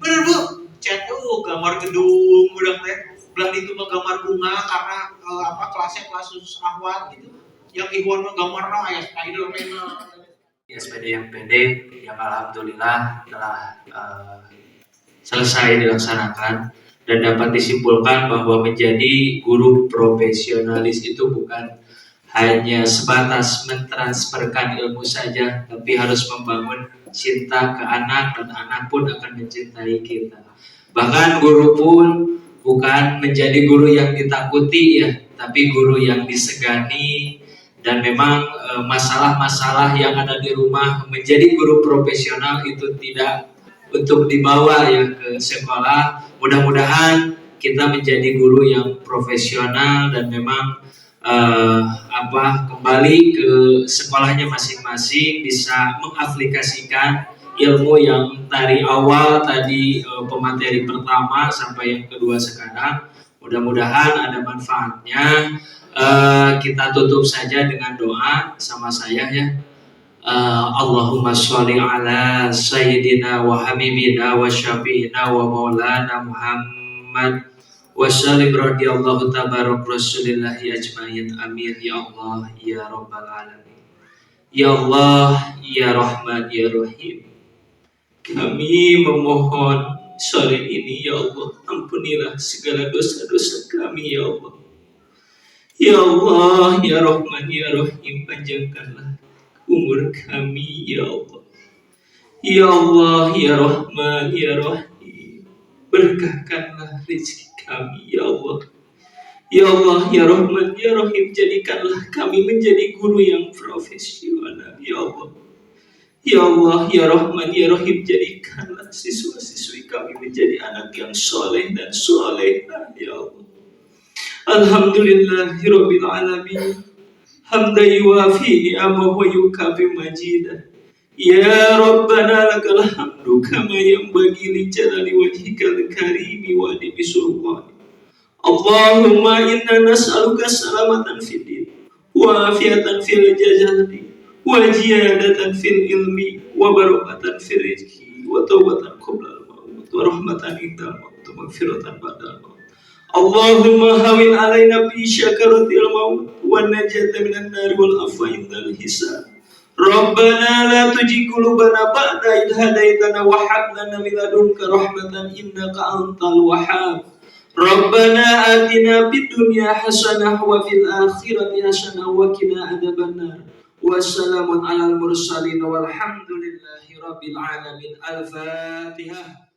Bener Bu? Cet gambar gedung budak teh. Belah itu mah gambar bunga karena kelasnya kelas khusus ahwat gitu. Yang Iwan mah gambarna aya Spider-Man.
SPD yang pede yang alhamdulillah telah selesai dilaksanakan dan dapat disimpulkan bahwa menjadi guru profesionalis itu bukan hanya sebatas mentransferkan ilmu saja, tapi harus membangun cinta ke anak dan anak pun akan mencintai kita. Bahkan guru pun bukan menjadi guru yang ditakuti ya, tapi guru yang disegani. Dan memang masalah-masalah yang ada di rumah menjadi guru profesional itu tidak untuk dibawa ya ke sekolah. Mudah-mudahan kita menjadi guru yang profesional dan memang kembali ke sekolahnya masing-masing bisa mengaplikasikan ilmu yang dari awal tadi pemateri pertama sampai yang kedua sekarang. Mudah-mudahan ada manfaatnya. Kita tutup saja dengan doa sama saya ya. Allahumma sholli ala sayyidina wa habibina wa syafi'ina wa maulana Muhammad wa sallim radhiyallahu tabarak rasulillahi ajmain. Amin ya Allah ya rabbal alamin. Ya Allah ya Rahman ya Rahim. Kami memohon sore ini ya Allah, ampunilah segala dosa-dosa kami ya Allah. Ya Allah, ya Rahman, ya Rahim, panjangkanlah umur kami, ya Allah. Ya Allah, ya Rahman, ya Rahim, berkahkanlah rezeki kami, ya Allah. Ya Allah, ya Rahman, ya Rahim, jadikanlah kami menjadi guru yang profesional, ya Allah. Ya Allah, ya Rahman, ya Rahim, jadikanlah siswa-siswi kami menjadi anak yang soleh dan solehah, ya Allah. Alhamdulillahirabbil alamin. Hamdan yuwafi ni'amahu wa yukafi majidah. Ya Rabbana lakal hamdu kama yanbaghi li jalali wajhikal karimi wa li sultani. Allahumma inna nas'aluka salamatan fid din wa afiatan fil jasadi وزيادة في العلم وبركة في الرزق وتوبة قبل الموت ورحمة عند الموت ومغفرة بعد الموت. اللهم هون علينا في شكرة الموت والنجاة من النار والعفو عند الحساب. ربنا لا تزغ قلوبنا بعد إذ هديتنا وهب لنا من لدنك رحمة إنك أنت الوهاب. ربنا آتنا في الدنيا حسنة وفي الآخرة حسنة وقنا عذاب النار. والسلام على المرسلين والحمد لله رب العالمين. الفاتحة.